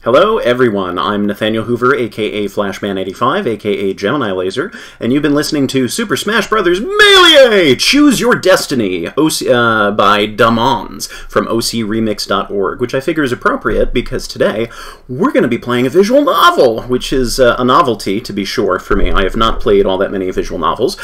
Hello everyone, I'm Nathaniel Hoover, aka Flashman85, aka Gemini Laser, and you've been listening to Super Smash Bros. Melee! Choose Your Destiny by DaMonz from ocremix.org, which I figure is appropriate because today we're going to be playing a visual novel, which is a novelty, to be sure, for me. I have not played all that many visual novels.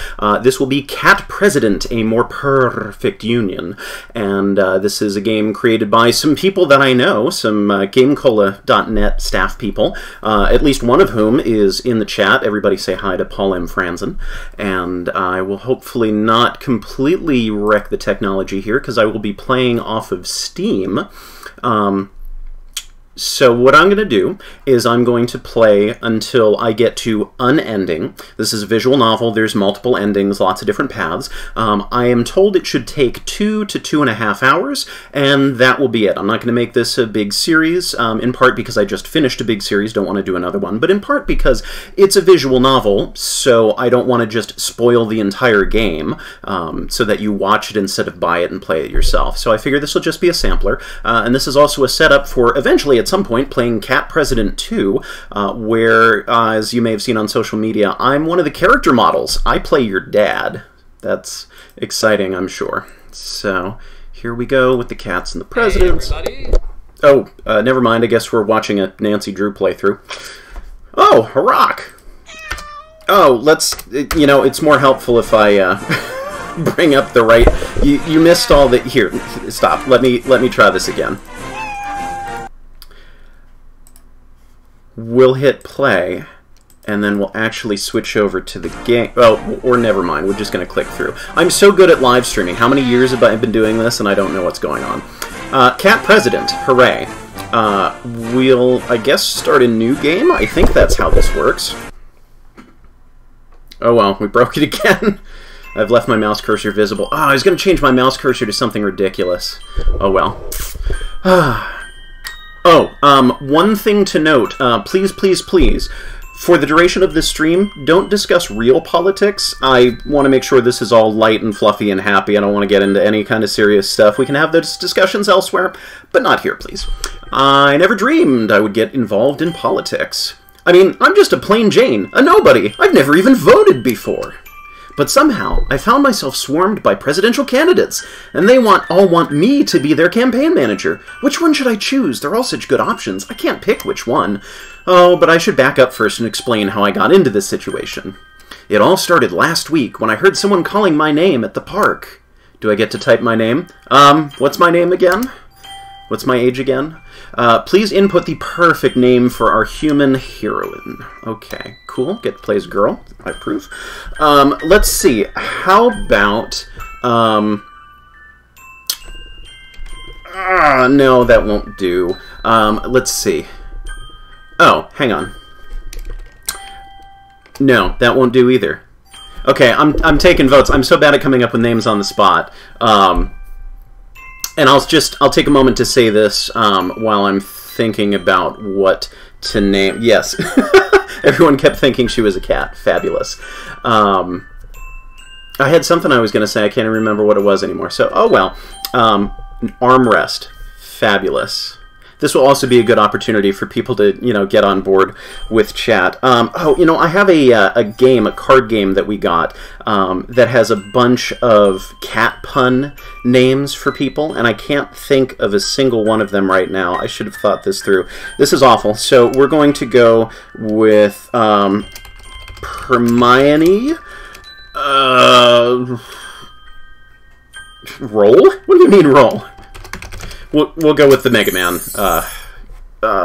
This will be Cat President, A More Perfect Union, and this is a game created by some people that I know, some GameCola.net staff people, at least one of whom is in the chat. Everybody say hi to Paul M. Franzen. And I will hopefully not completely wreck the technology here, because I will be playing off of Steam. So what I'm going to do is I'm going to play until I get to unending. This is a visual novel. There's multiple endings, lots of different paths. I am told it should take 2 to 2.5 hours, and that will be it. I'm not going to make this a big series, in part because I just finished a big series, don't want to do another one, but in part because it's a visual novel, so I don't want to just spoil the entire game so that you watch it instead of buy it and play it yourself. So I figure this will just be a sampler, and this is also a setup for eventually at some point playing Cat President 2, where, as you may have seen on social media, I'm one of the character models. I play your dad. That's exciting, I'm sure. So, here we go with the cats and the presidents. Hey, oh, never mind. I guess we're watching a Nancy Drew playthrough. Oh, a rock! Oh, let's, you know, it's more helpful if I, bring up the right... You missed all the... Here, stop. Let me try this again. We'll hit play, and then we'll actually switch over to the game. Oh, or never mind. We're just going to click through. I'm so good at live streaming. How many years have I been doing this, and I don't know what's going on? Cat President. Hooray. We'll, I guess, start a new game? I think that's how this works. Oh, well. We broke it again. I've left my mouse cursor visible. Oh, I was going to change my mouse cursor to something ridiculous. Oh, well. Oh, one thing to note, please, please, please, for the duration of this stream, don't discuss real politics. I want to make sure this is all light and fluffy and happy. I don't want to get into any kind of serious stuff. We can have those discussions elsewhere, but not here, please. I never dreamed I would get involved in politics. I mean, I'm just a plain Jane, a nobody. I've never even voted before. But somehow, I found myself swarmed by presidential candidates, and they all want me to be their campaign manager. Which one should I choose? They're all such good options. I can't pick which one. Oh, but I should back up first and explain how I got into this situation. It all started last week when I heard someone calling my name at the park. Do I get to type my name? What's my name again? What's my age again? Please input the perfect name for our human heroine. Okay, cool. Get to play as girl. I approve. Let's see. How about... no, that won't do. Let's see. Oh, hang on. No, that won't do either. Okay, I'm taking votes. I'm so bad at coming up with names on the spot. And I'll take a moment to say this while I'm thinking about what to name. Yes, everyone kept thinking she was a cat. Fabulous. I had something I was going to say. I can't even remember what it was anymore. So, oh well. Armrest. Fabulous. This will also be a good opportunity for people to, you know, get on board with chat. Oh, you know, I have a card game that we got that has a bunch of cat pun names for people, and I can't think of a single one of them right now. I should have thought this through. This is awful. So we're going to go with Hermione. Roll? What do you mean roll? We'll go with the Mega Man,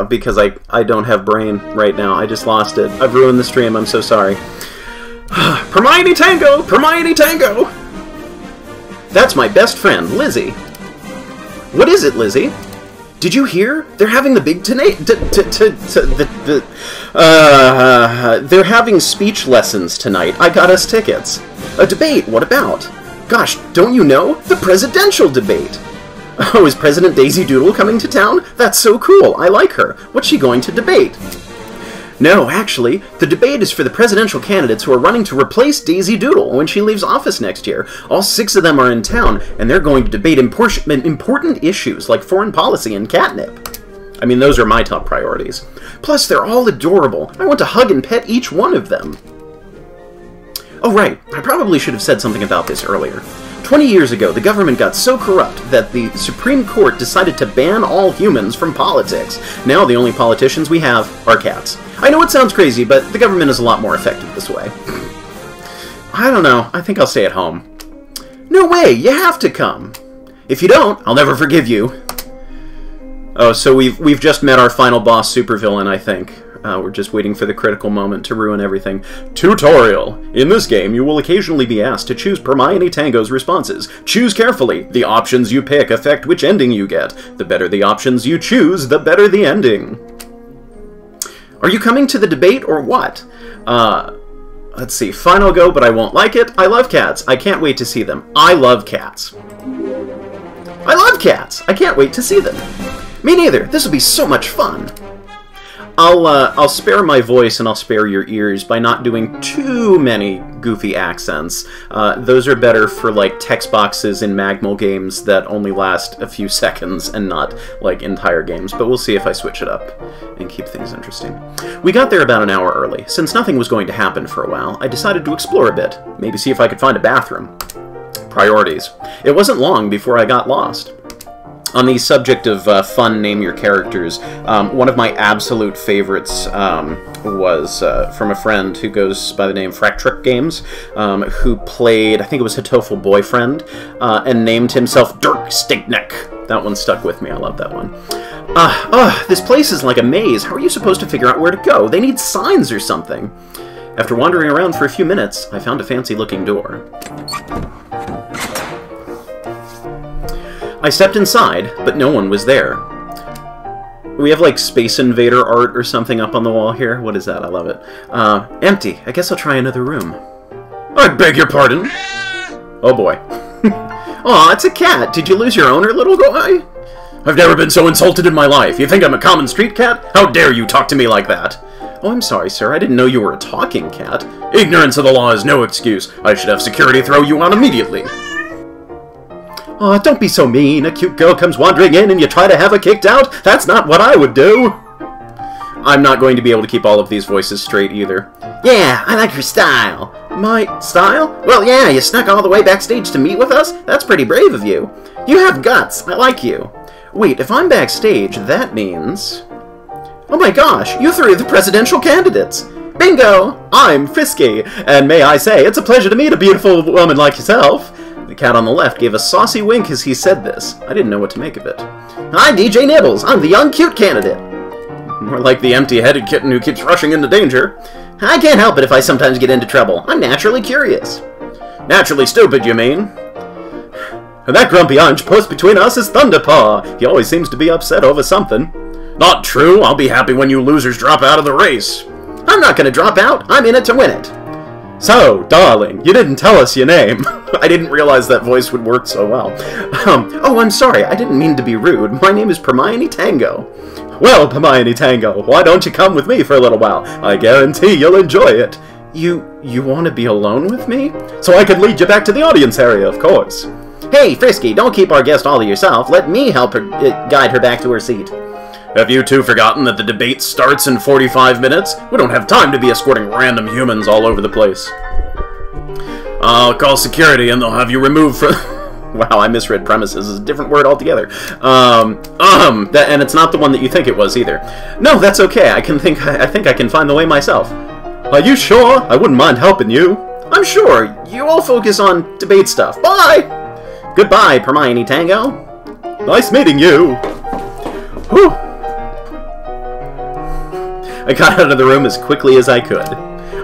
because I don't have brain right now. I just lost it. I've ruined the stream. I'm so sorry. Hermione Tango! Hermione Tango! That's my best friend, Lizzy. What is it, Lizzy? Did you hear? They're having the big they're having speech lessons tonight. I got us tickets. A debate? What about? Gosh, don't you know? The presidential debate. Oh, is President Daisy Doodle coming to town? That's so cool. I like her. What's she going to debate? No, actually, the debate is for the presidential candidates who are running to replace Daisy Doodle when she leaves office next year. All 6 of them are in town, and they're going to debate important issues like foreign policy and catnip. I mean, those are my top priorities. Plus, they're all adorable. I want to hug and pet each one of them. Oh, right. I probably should have said something about this earlier. 20 years ago, the government got so corrupt that the Supreme Court decided to ban all humans from politics. Now the only politicians we have are cats. I know it sounds crazy, but the government is a lot more effective this way. I don't know. I think I'll stay at home. No way! You have to come! If you don't, I'll never forgive you. Oh, so we've just met our final boss supervillain, I think. We're just waiting for the critical moment to ruin everything. Tutorial! In this game, you will occasionally be asked to choose Hermione Tango's responses. Choose carefully. The options you pick affect which ending you get. The better the options you choose, the better the ending. Are you coming to the debate or what? Let's see. Final go, but I won't like it. I love cats. I can't wait to see them. I love cats. I love cats! I can't wait to see them. Me neither. This will be so much fun. I'll spare my voice and I'll spare your ears by not doing too many goofy accents. Those are better for, like, text boxes in Magmal games that only last a few seconds and not, like, entire games. But we'll see if I switch it up and keep things interesting. We got there about an hour early. Since nothing was going to happen for a while, I decided to explore a bit. Maybe see if I could find a bathroom. Priorities. It wasn't long before I got lost. On the subject of fun name your characters, one of my absolute favorites was from a friend who goes by the name Fractrick Games, who played, I think it was Hatoful Boyfriend, and named himself Dirk Stinkneck. That one stuck with me. I love that one. This place is like a maze. How are you supposed to figure out where to go? They need signs or something. After wandering around for a few minutes, I found a fancy-looking door. I stepped inside, but no one was there. We have, like, Space Invader art or something up on the wall here. What is that? I love it. Empty. I guess I'll try another room. I beg your pardon? Oh, boy. Aw, it's a cat. Did you lose your owner, little guy? I've never been so insulted in my life. You think I'm a common street cat? How dare you talk to me like that? Oh, I'm sorry, sir. I didn't know you were a talking cat. Ignorance of the law is no excuse. I should have security throw you out immediately. Aw, don't be so mean. A cute girl comes wandering in and you try to have her kicked out? That's not what I would do. I'm not going to be able to keep all of these voices straight either. Yeah, I like your style. My style? Well, yeah, you snuck all the way backstage to meet with us? That's pretty brave of you. You have guts. I like you. Wait, if I'm backstage, that means... Oh my gosh, you three are the presidential candidates. Bingo! I'm Frisky, and may I say, it's a pleasure to meet a beautiful woman like yourself. The cat on the left gave a saucy wink as he said this. I didn't know what to make of it. I'm DJ Nibbles. I'm the young cute candidate. More like the empty-headed kitten who keeps rushing into danger. I can't help it if I sometimes get into trouble. I'm naturally curious. Naturally stupid, you mean? And that grumpy orange puss between us is Thunderpaw. He always seems to be upset over something. Not true. I'll be happy when you losers drop out of the race. I'm not going to drop out. I'm in it to win it. So, darling, you didn't tell us your name. I didn't realize that voice would work so well. Oh, I'm sorry. I didn't mean to be rude. My name is Hermione Tango. Well, Hermione Tango, why don't you come with me for a little while? I guarantee you'll enjoy it. You want to be alone with me? So I can lead you back to the audience area, of course. Hey, Frisky, don't keep our guest all to yourself. Let me help her guide her back to her seat. Have you two forgotten that the debate starts in 45 minutes? We don't have time to be escorting random humans all over the place. I'll call security and they'll have you removed from... Wow, I misread premises. It's a different word altogether. And it's not the one that you think it was either. No, that's okay. I think I can find the way myself. Are you sure? I wouldn't mind helping you. I'm sure. You all focus on debate stuff. Bye! Goodbye, Hermione Tango. Nice meeting you. Whew. I got out of the room as quickly as I could.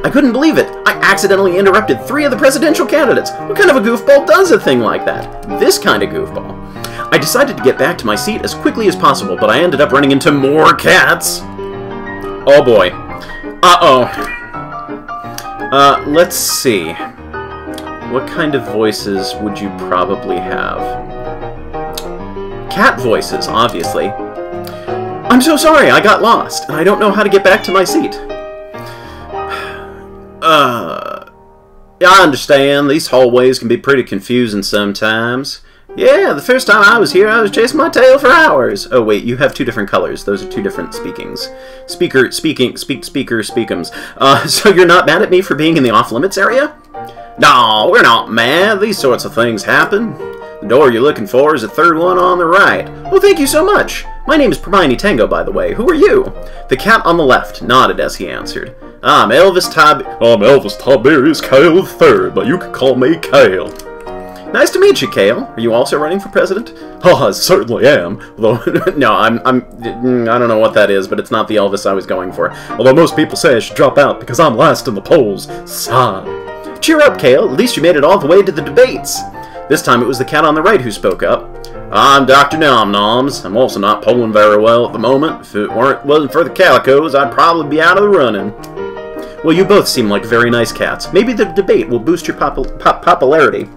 I couldn't believe it. I accidentally interrupted 3 of the presidential candidates. What kind of a goofball does a thing like that? This kind of goofball. I decided to get back to my seat as quickly as possible, but I ended up running into more cats. Oh boy. Uh-oh. Let's see. What kind of voices would you probably have? Cat voices, obviously. I'm so sorry, I got lost, and I don't know how to get back to my seat. Yeah, I understand. These hallways can be pretty confusing sometimes. Yeah, the first time I was here, I was chasing my tail for hours. Oh wait, you have two different colors. Those are two different speakings. Speakums. So you're not mad at me for being in the off-limits area? No, we're not mad. These sorts of things happen. The door you're looking for is the third one on the right. Oh, thank you so much. My name is Hermione Tango, by the way. Who are you? The cat on the left nodded as he answered. I'm Elvis Tiberius Kale III, but you can call me Kale. Nice to meet you, Kale. Are you also running for president? Oh, I certainly am. Although, no, I don't know what that is, but it's not the Elvis I was going for. Although most people say I should drop out because I'm last in the polls. Sigh. Cheer up, Kale. At least you made it all the way to the debates. This time it was the cat on the right who spoke up. I'm Dr. Nom-Noms. I'm also not polling very well at the moment. If it wasn't for the calicos, I'd probably be out of the running. Well, you both seem like very nice cats. Maybe the debate will boost your popularity.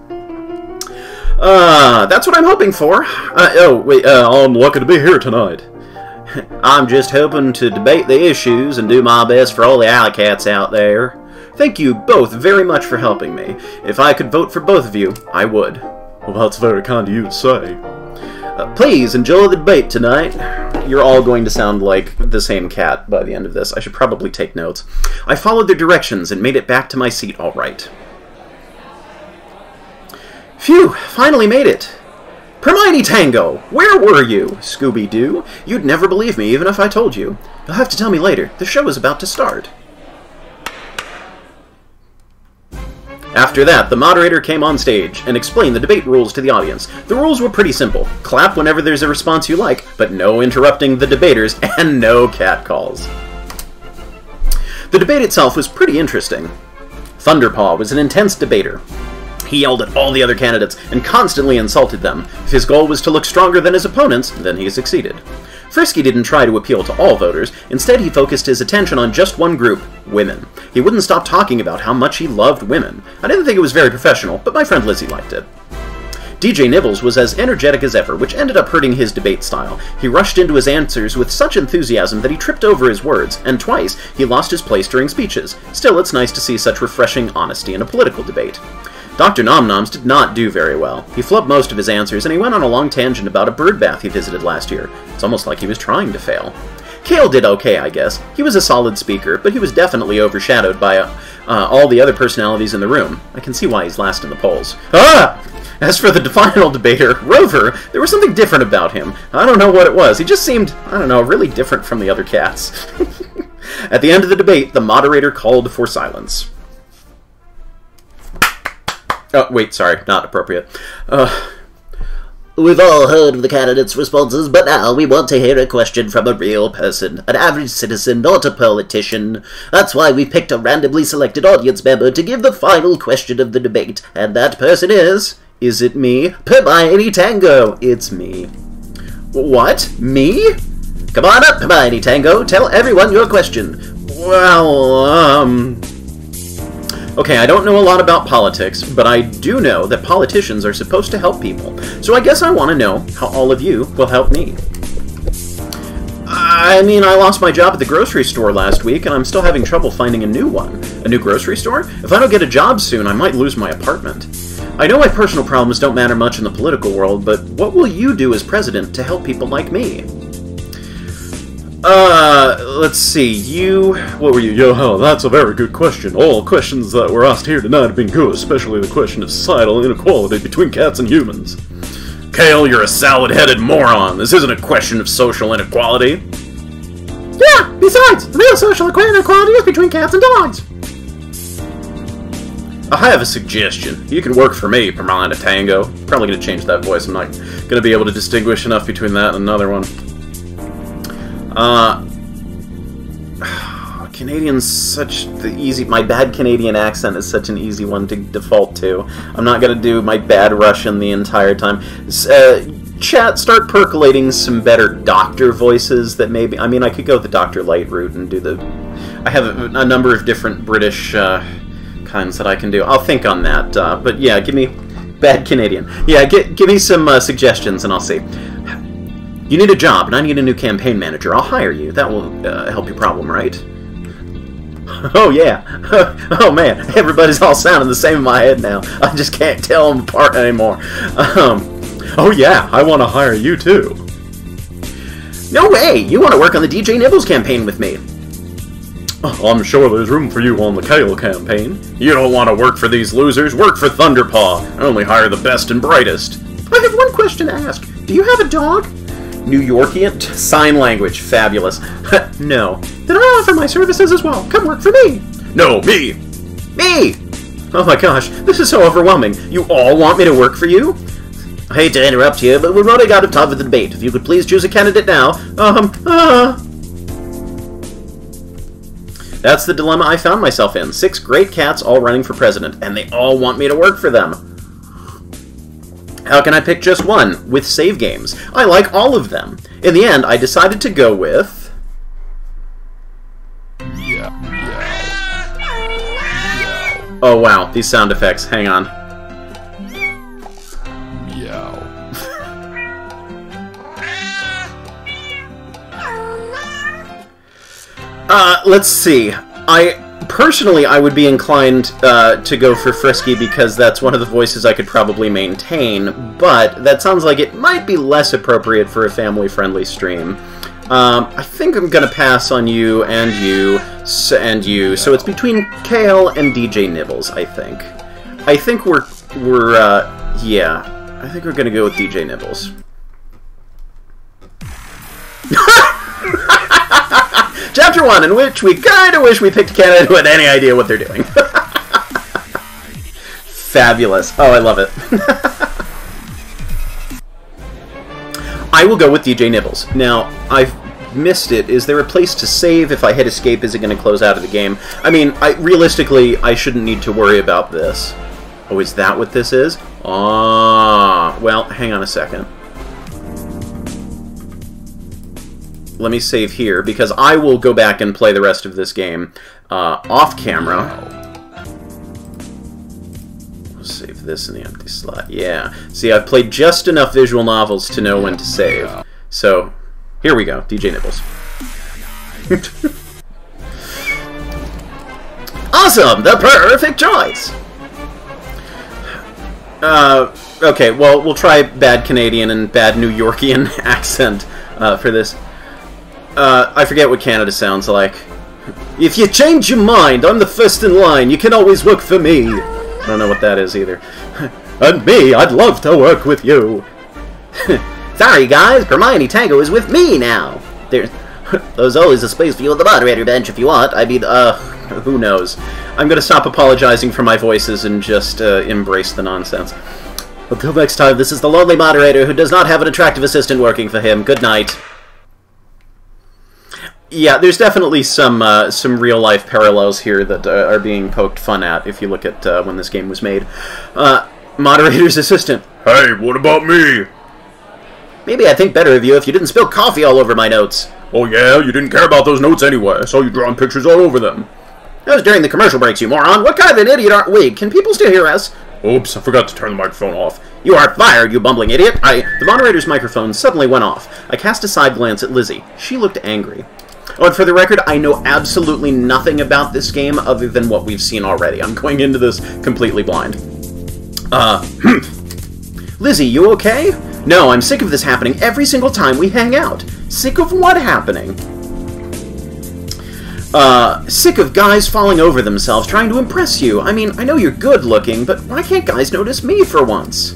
That's what I'm hoping for. I'm lucky to be here tonight. I'm just hoping to debate the issues and do my best for all the alley cats out there. Thank you both very much for helping me. If I could vote for both of you, I would. Well, that's very kind of you to say. Please enjoy the debate tonight. You're all going to sound like the same cat by the end of this. I should probably take notes. I followed their directions and made it back to my seat all right. Phew, finally made it. Hermione Tango, where were you? Scooby-Doo, you'd never believe me even if I told you. You'll have to tell me later. The show is about to start. After that, the moderator came on stage and explained the debate rules to the audience. The rules were pretty simple. Clap whenever there's a response you like, but no interrupting the debaters and no catcalls. The debate itself was pretty interesting. Thunderpaw was an intense debater. He yelled at all the other candidates and constantly insulted them. If his goal was to look stronger than his opponents, then he succeeded. Frisky didn't try to appeal to all voters. Instead, he focused his attention on just one group, women. He wouldn't stop talking about how much he loved women. I didn't think it was very professional, but my friend Lizzy liked it. DJ Nibbles was as energetic as ever, which ended up hurting his debate style. He rushed into his answers with such enthusiasm that he tripped over his words, and twice he lost his place during speeches. Still, it's nice to see such refreshing honesty in a political debate. Dr. Nom-Noms did not do very well. He flubbed most of his answers, and he went on a long tangent about a bird bath he visited last year. It's almost like he was trying to fail. Kale did okay, I guess. He was a solid speaker, but he was definitely overshadowed by all the other personalities in the room. I can see why he's last in the polls. Ah! As for the final debater, Rover, there was something different about him. I don't know what it was. He just seemed, I don't know, really different from the other cats. At the end of the debate, the moderator called for silence. Oh, wait, sorry, not appropriate. We've all heard of the candidates' responses, but now we want to hear a question from a real person, an average citizen, not a politician. That's why we've picked a randomly selected audience member to give the final question of the debate, and that person is it me? Hermione Tango, it's me. What? Me? Come on up, Hermione Tango, tell everyone your question. Well, okay, I don't know a lot about politics, but I do know that politicians are supposed to help people. So I guess I want to know how all of you will help me. I mean, I lost my job at the grocery store last week, and I'm still having trouble finding a new one. A new grocery store? If I don't get a job soon, I might lose my apartment. I know my personal problems don't matter much in the political world, but what will you do as president to help people like me? Let's see, what were you? Yo, that's a very good question. All questions that were asked here tonight have been good, especially the question of societal inequality between cats and humans. Kale, you're a salad-headed moron. This isn't a question of social inequality. Yeah, besides, real social inequality is between cats and dogs. I have a suggestion. You can work for me, Hermione Tango. Probably going to change that voice. I'm not going to be able to distinguish enough between that and another one. Canadian's such the easy... My bad Canadian accent is such an easy one to default to. I'm not going to do my bad Russian the entire time. Chat, start percolating some better doctor voices that maybe... I mean, I could go the Dr. Light route and do the... I have a number of different British kinds that I can do. I'll think on that. But yeah, give me... Bad Canadian. Yeah, give me some suggestions and I'll see. You need a job, and I need a new campaign manager. I'll hire you. That will help your problem, right? Oh, yeah. Oh, man. Everybody's all sounding the same in my head now. I just can't tell them apart anymore. Oh yeah, I want to hire you too. No way! You want to work on the DJ Nibbles campaign with me. Oh, I'm sure there's room for you on the Kale campaign. You don't want to work for these losers. Work for Thunderpaw. I only hire the best and brightest. I have one question to ask. Do you have a dog? New Yorkian? Sign language. Fabulous. No. Then I offer my services as well. Come work for me. No, me. Me! Oh my gosh, this is so overwhelming. You all want me to work for you? I hate to interrupt you, but we're running out of time for the debate. If you could please choose a candidate now. That's the dilemma I found myself in. 6 great cats all running for president, and they all want me to work for them. How can I pick just one? With save games. I like all of them. In the end, I decided to go with... Oh wow, these sound effects. Hang on. Let's see. Personally, I would be inclined to go for Frisky because that's one of the voices I could probably maintain, but that sounds like it might be less appropriate for a family-friendly stream. I think I'm gonna pass on you and you and you, so it's between Kale and DJ Nibbles, I think. I think yeah, I think we're gonna go with DJ Nibbles. Chapter 1, in which we kinda wish we picked a candidate who had any idea what they're doing. Fabulous. Oh, I love it. I will go with DJ Nibbles. Now, I've missed it. Is there a place to save? If I hit escape, is it going to close out of the game? I mean, realistically, I shouldn't need to worry about this. Oh, is that what this is? Ah, well, hang on a second. Let me save here, because I will go back and play the rest of this game off camera. I'll save this in the empty slot. Yeah. See, I've played just enough visual novels to know when to save. So, here we go. DJ Nibbles. Awesome! The perfect choice! Okay, well, we'll try bad Canadian and bad New Yorkian accent for this. I forget what Canada sounds like. If you change your mind, I'm the first in line. You can always work for me. I don't know what that is either. And me, I'd love to work with you. Sorry, guys. Hermione Tango is with me now. There's always a space for you on the moderator bench if you want. I mean, who knows? I'm going to stop apologizing for my voices and just embrace the nonsense. Until next time, this is the lonely moderator who does not have an attractive assistant working for him. Good night. Yeah, there's definitely some real-life parallels here that are being poked fun at if you look at when this game was made. Moderator's assistant. Hey, what about me? Maybe I'd think better of you if you didn't spill coffee all over my notes. Oh yeah, you didn't care about those notes anyway. I saw you drawing pictures all over them. That was during the commercial breaks, you moron. What kind of an idiot aren't we? Can people still hear us? Oops, I forgot to turn the microphone off. You are fired, you bumbling idiot. The moderator's microphone suddenly went off. I cast a side glance at Lizzy. She looked angry. Oh, and for the record, I know absolutely nothing about this game other than what we've seen already. I'm going into this completely blind. Lizzy, you okay? No, I'm sick of this happening every single time we hang out. Sick of what happening? Sick of guys falling over themselves trying to impress you. I mean, I know you're good looking, but why can't guys notice me for once?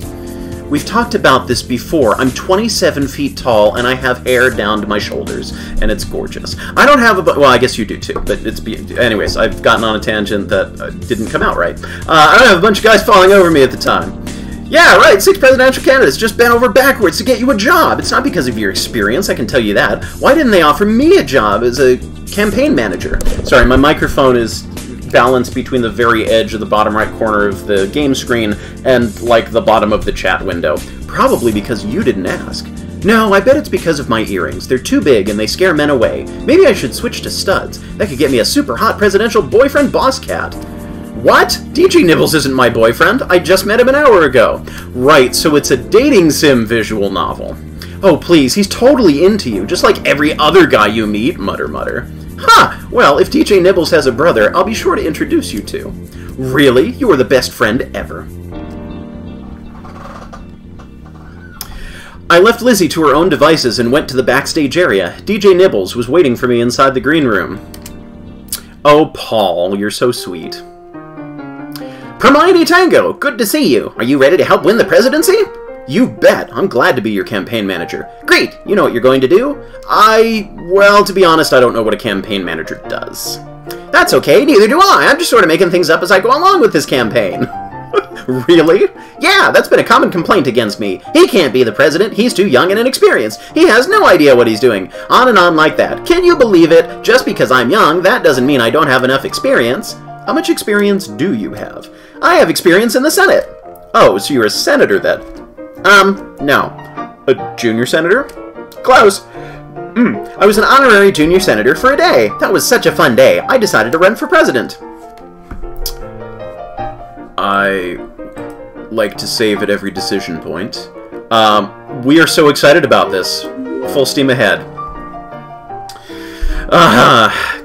We've talked about this before. I'm 27 feet tall, and I have hair down to my shoulders, and it's gorgeous. I don't have a... Well, I guess you do, too, but it's... Anyways, I've gotten on a tangent that didn't come out right. I don't have a bunch of guys falling over me at the time. Yeah, right, 6 presidential candidates just bent over backwards to get you a job. It's not because of your experience, I can tell you that. Why didn't they offer me a job as a campaign manager? Sorry, my microphone is balanced between the very edge of the bottom right corner of the game screen and, like, the bottom of the chat window. Probably because you didn't ask. No, I bet it's because of my earrings. They're too big and they scare men away. Maybe I should switch to studs. That could get me a super hot presidential boyfriend boss cat. What? DJ Nibbles isn't my boyfriend. I just met him an hour ago. Right, so it's a dating sim visual novel. Oh, please, he's totally into you, just like every other guy you meet, mutter mutter. Huh, well, if DJ Nibbles has a brother, I'll be sure to introduce you to. Really? You are the best friend ever. I left Lizzy to her own devices and went to the backstage area. DJ Nibbles was waiting for me inside the green room. Oh, Paul, you're so sweet. Hermione Tango, good to see you. Are you ready to help win the presidency? You bet. I'm glad to be your campaign manager. Great. You know what you're going to do? Well, to be honest, I don't know what a campaign manager does. That's okay. Neither do I. I'm just sort of making things up as I go along with this campaign. Really? Yeah, that's been a common complaint against me. He can't be the president. He's too young and inexperienced. He has no idea what he's doing. On and on like that. Can you believe it? Just because I'm young, that doesn't mean I don't have enough experience. How much experience do you have? I have experience in the Senate. Oh, so you're a senator then? No. A junior senator? Close. I was an honorary junior senator for a day. That was such a fun day. I decided to run for president. I like to save at every decision point. We are so excited about this. Full steam ahead.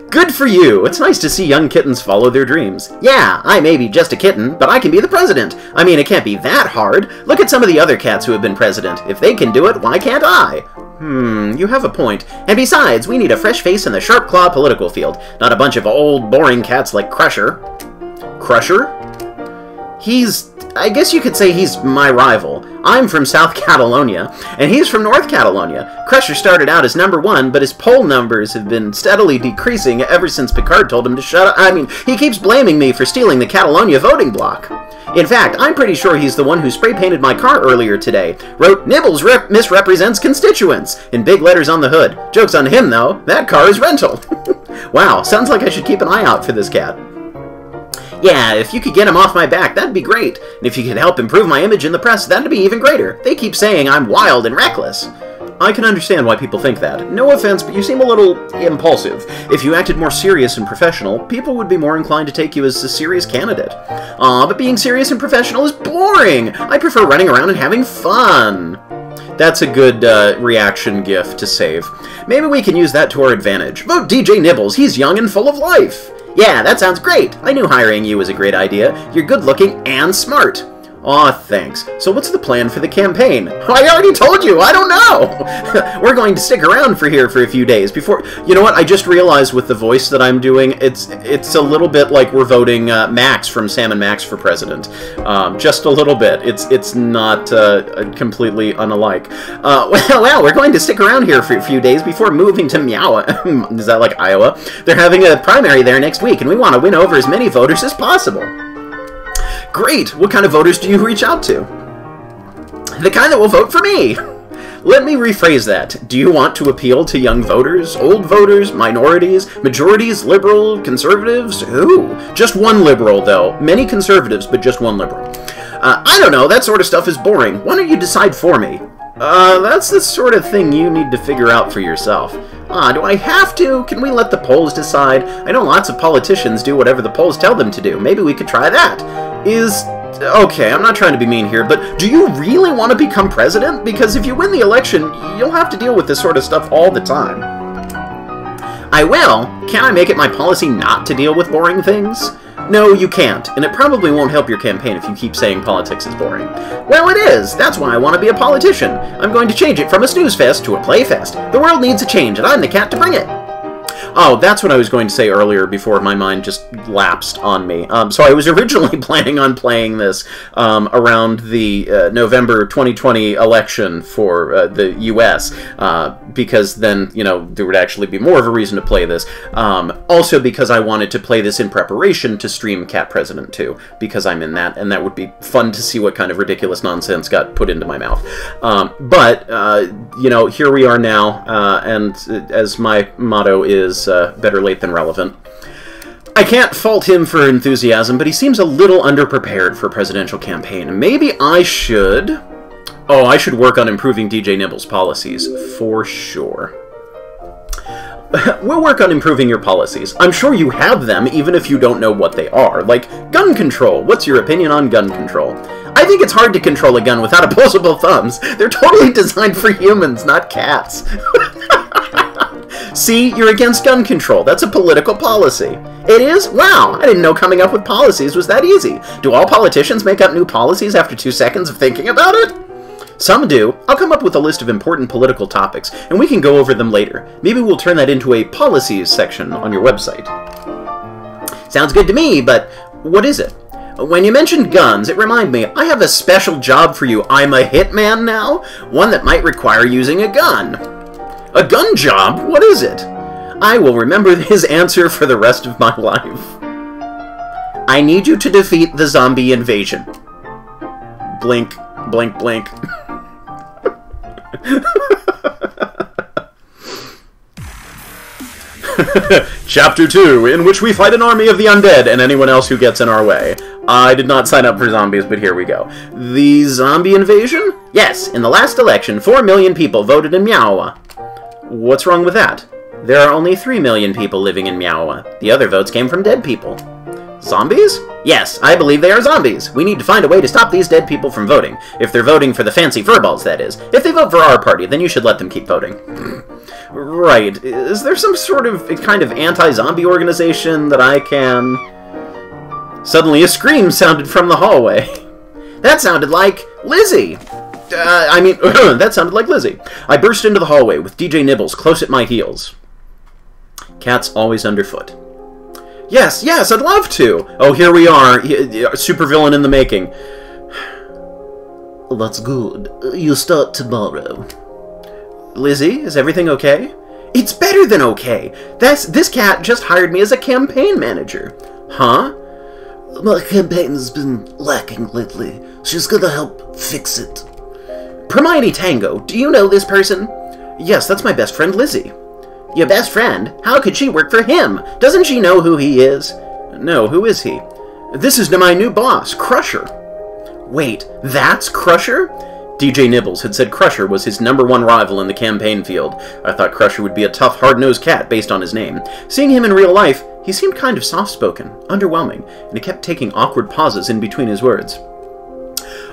Good for you! It's nice to see young kittens follow their dreams. Yeah, I may be just a kitten, but I can be the president. I mean, it can't be that hard. Look at some of the other cats who have been president. If they can do it, why can't I? You have a point. And besides, we need a fresh face in the sharp claw political field, not a bunch of old, boring cats like Crusher. Crusher? I guess you could say he's my rival. I'm from South Catalonia, and he's from North Catalonia. Crusher started out as #1, but his poll numbers have been steadily decreasing ever since Picard told him to shut up. I mean, he keeps blaming me for stealing the Catalonia voting bloc. In fact, I'm pretty sure he's the one who spray-painted my car earlier today. Wrote, "Nibbles misrepresents constituents," in big letters on the hood. Joke's on him, though. That car is rental. Wow, sounds like I should keep an eye out for this cat. Yeah, if you could get him off my back, that'd be great. And if you could help improve my image in the press, that'd be even greater. They keep saying I'm wild and reckless. I can understand why people think that. No offense, but you seem a little impulsive. If you acted more serious and professional, people would be more inclined to take you as a serious candidate. Aw, but being serious and professional is boring. I prefer running around and having fun. That's a good reaction gif to save. Maybe we can use that to our advantage. Vote DJ Nibbles. He's young and full of life. Yeah, that sounds great. I knew hiring you was a great idea. You're good-looking and smart. Aw, thanks. So what's the plan for the campaign? I already told you, I don't know! We're going to stick around for a few days before... You know what, I just realized with the voice that I'm doing, it's a little bit like we're voting Max from Sam and Max for president. Just a little bit. It's not completely unalike. Well, we're going to stick around here for a few days before moving to Meow. Is that like Iowa? They're having a primary there next week, and we want to win over as many voters as possible. Great! What kind of voters do you reach out to? The kind that will vote for me! Let me rephrase that. Do you want to appeal to young voters, old voters, minorities, majorities, liberal, conservatives? Who? Just one liberal, though. Many conservatives, but just one liberal. I don't know. That sort of stuff is boring. Why don't you decide for me? That's the sort of thing you need to figure out for yourself. Do I have to? Can we let the polls decide? I know lots of politicians do whatever the polls tell them to do. Maybe we could try that. Okay, I'm not trying to be mean here, but do you really want to become president? Because if you win the election, you'll have to deal with this sort of stuff all the time. I will. Can I make it my policy not to deal with boring things? No, you can't, and it probably won't help your campaign if you keep saying politics is boring. Well, it is. That's why I want to be a politician. I'm going to change it from a snooze fest to a play fest. The world needs a change, and I'm the cat to bring it. Oh, that's what I was going to say earlier before my mind just lapsed on me. So I was originally planning on playing this around the November 2020 election for the U.S., because then, you know, there would actually be more of a reason to play this. Also because I wanted to play this in preparation to stream Cat President 2, because I'm in that, and that would be fun to see what kind of ridiculous nonsense got put into my mouth. You know, here we are now, and as my motto is, better late than relevant. I can't fault him for enthusiasm, but he seems a little underprepared for a presidential campaign. Maybe I should... Oh, I should work on improving DJ Nibbles' policies, for sure. We'll work on improving your policies. I'm sure you have them, even if you don't know what they are. Like, gun control. What's your opinion on gun control? I think it's hard to control a gun without opposable thumbs. They're totally designed for humans, not cats. See, you're against gun control. That's a political policy. It is? Wow, I didn't know coming up with policies was that easy. Do all politicians make up new policies after 2 seconds of thinking about it? Some do. I'll come up with a list of important political topics, and we can go over them later. Maybe we'll turn that into a policies section on your website. Sounds good to me, but what is it? When you mentioned guns, it reminded me, I have a special job for you. I'm a hitman now? One that might require using a gun. A gun job? What is it? I will remember his answer for the rest of my life. I need you to defeat the zombie invasion. Blink, blink, blink. Chapter 2, in which we fight an army of the undead and anyone else who gets in our way. I did not sign up for zombies, but here we go. The zombie invasion? Yes, in the last election, 4 million people voted in Meowa. What's wrong with that? There are only 3 million people living in Meowa. The other votes came from dead people. Zombies? Yes, I believe they are zombies. We need to find a way to stop these dead people from voting. If they're voting for the fancy furballs, that is. If they vote for our party, then you should let them keep voting. Right. Is there some sort of kind of anti-zombie organization that I can... Suddenly a scream sounded from the hallway. That sounded like Lizzy. That sounded like Lizzy. I burst into the hallway with DJ Nibbles close at my heels. Cat's always underfoot. Yes, yes, I'd love to. Oh, here we are. Supervillain in the making. That's good. You start tomorrow. Lizzy, is everything okay? It's better than okay. This cat just hired me as a campaign manager. Huh? My campaign has been lacking lately. She's gonna help fix it. Hermione Tango, do you know this person? Yes, that's my best friend Lizzy. Your best friend? How could she work for him? Doesn't she know who he is? No, who is he? This is my new boss, Crusher. Wait, that's Crusher? DJ Nibbles had said Crusher was his #1 rival in the campaign field. I thought Crusher would be a tough, hard-nosed cat based on his name. Seeing him in real life, he seemed kind of soft-spoken, underwhelming, and he kept taking awkward pauses in between his words.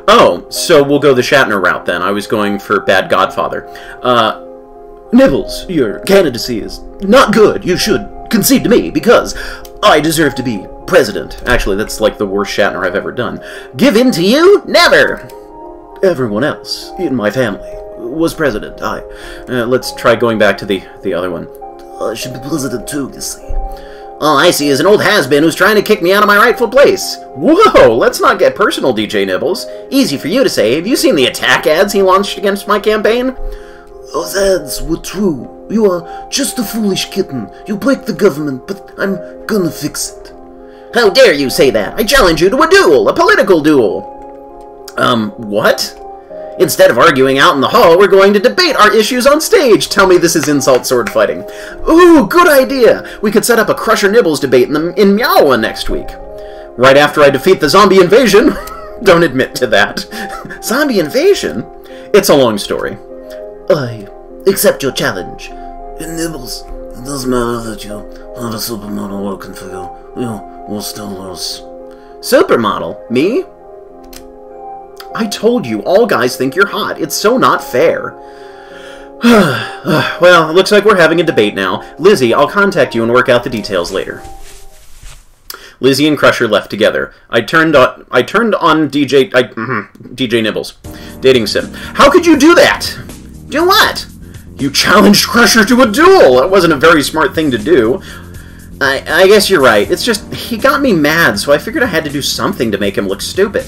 Oh, so we'll go the Shatner route then. I was going for Bad Godfather. Nibbles, your candidacy is not good. You should concede to me, because I deserve to be president. Actually, that's like the worst Shatner I've ever done. Give in to you? Never! Everyone else in my family was president. Let's try going back to the other one. I should be president too, you see. All I see is an old has-been who's trying to kick me out of my rightful place. Whoa, let's not get personal, DJ Nibbles. Easy for you to say. Have you seen the attack ads he launched against my campaign? Those ads were true. You are just a foolish kitten. You break the government, but I'm gonna fix it. How dare you say that? I challenge you to a duel, a political duel. What? Instead of arguing out in the hall, we're going to debate our issues on stage. Tell me this is insult sword fighting. Ooh, good idea. We could set up a Crusher Nibbles debate in Meowa next week. Right after I defeat the zombie invasion. Don't admit to that. Zombie invasion? It's a long story. I accept your challenge. Nibbles, it doesn't matter that you have a supermodel working for you. We'll still lose. Supermodel? Me? I told you, all guys think you're hot. It's so not fair. Well, it looks like we're having a debate now. Lizzy, I'll contact you and work out the details later. Lizzy and Crusher left together. I turned on DJ Nibbles. Dating sim. How could you do that? Do what? You challenged Crusher to a duel! That wasn't a very smart thing to do. I guess you're right. It's just, he got me mad, so I figured I had to do something to make him look stupid.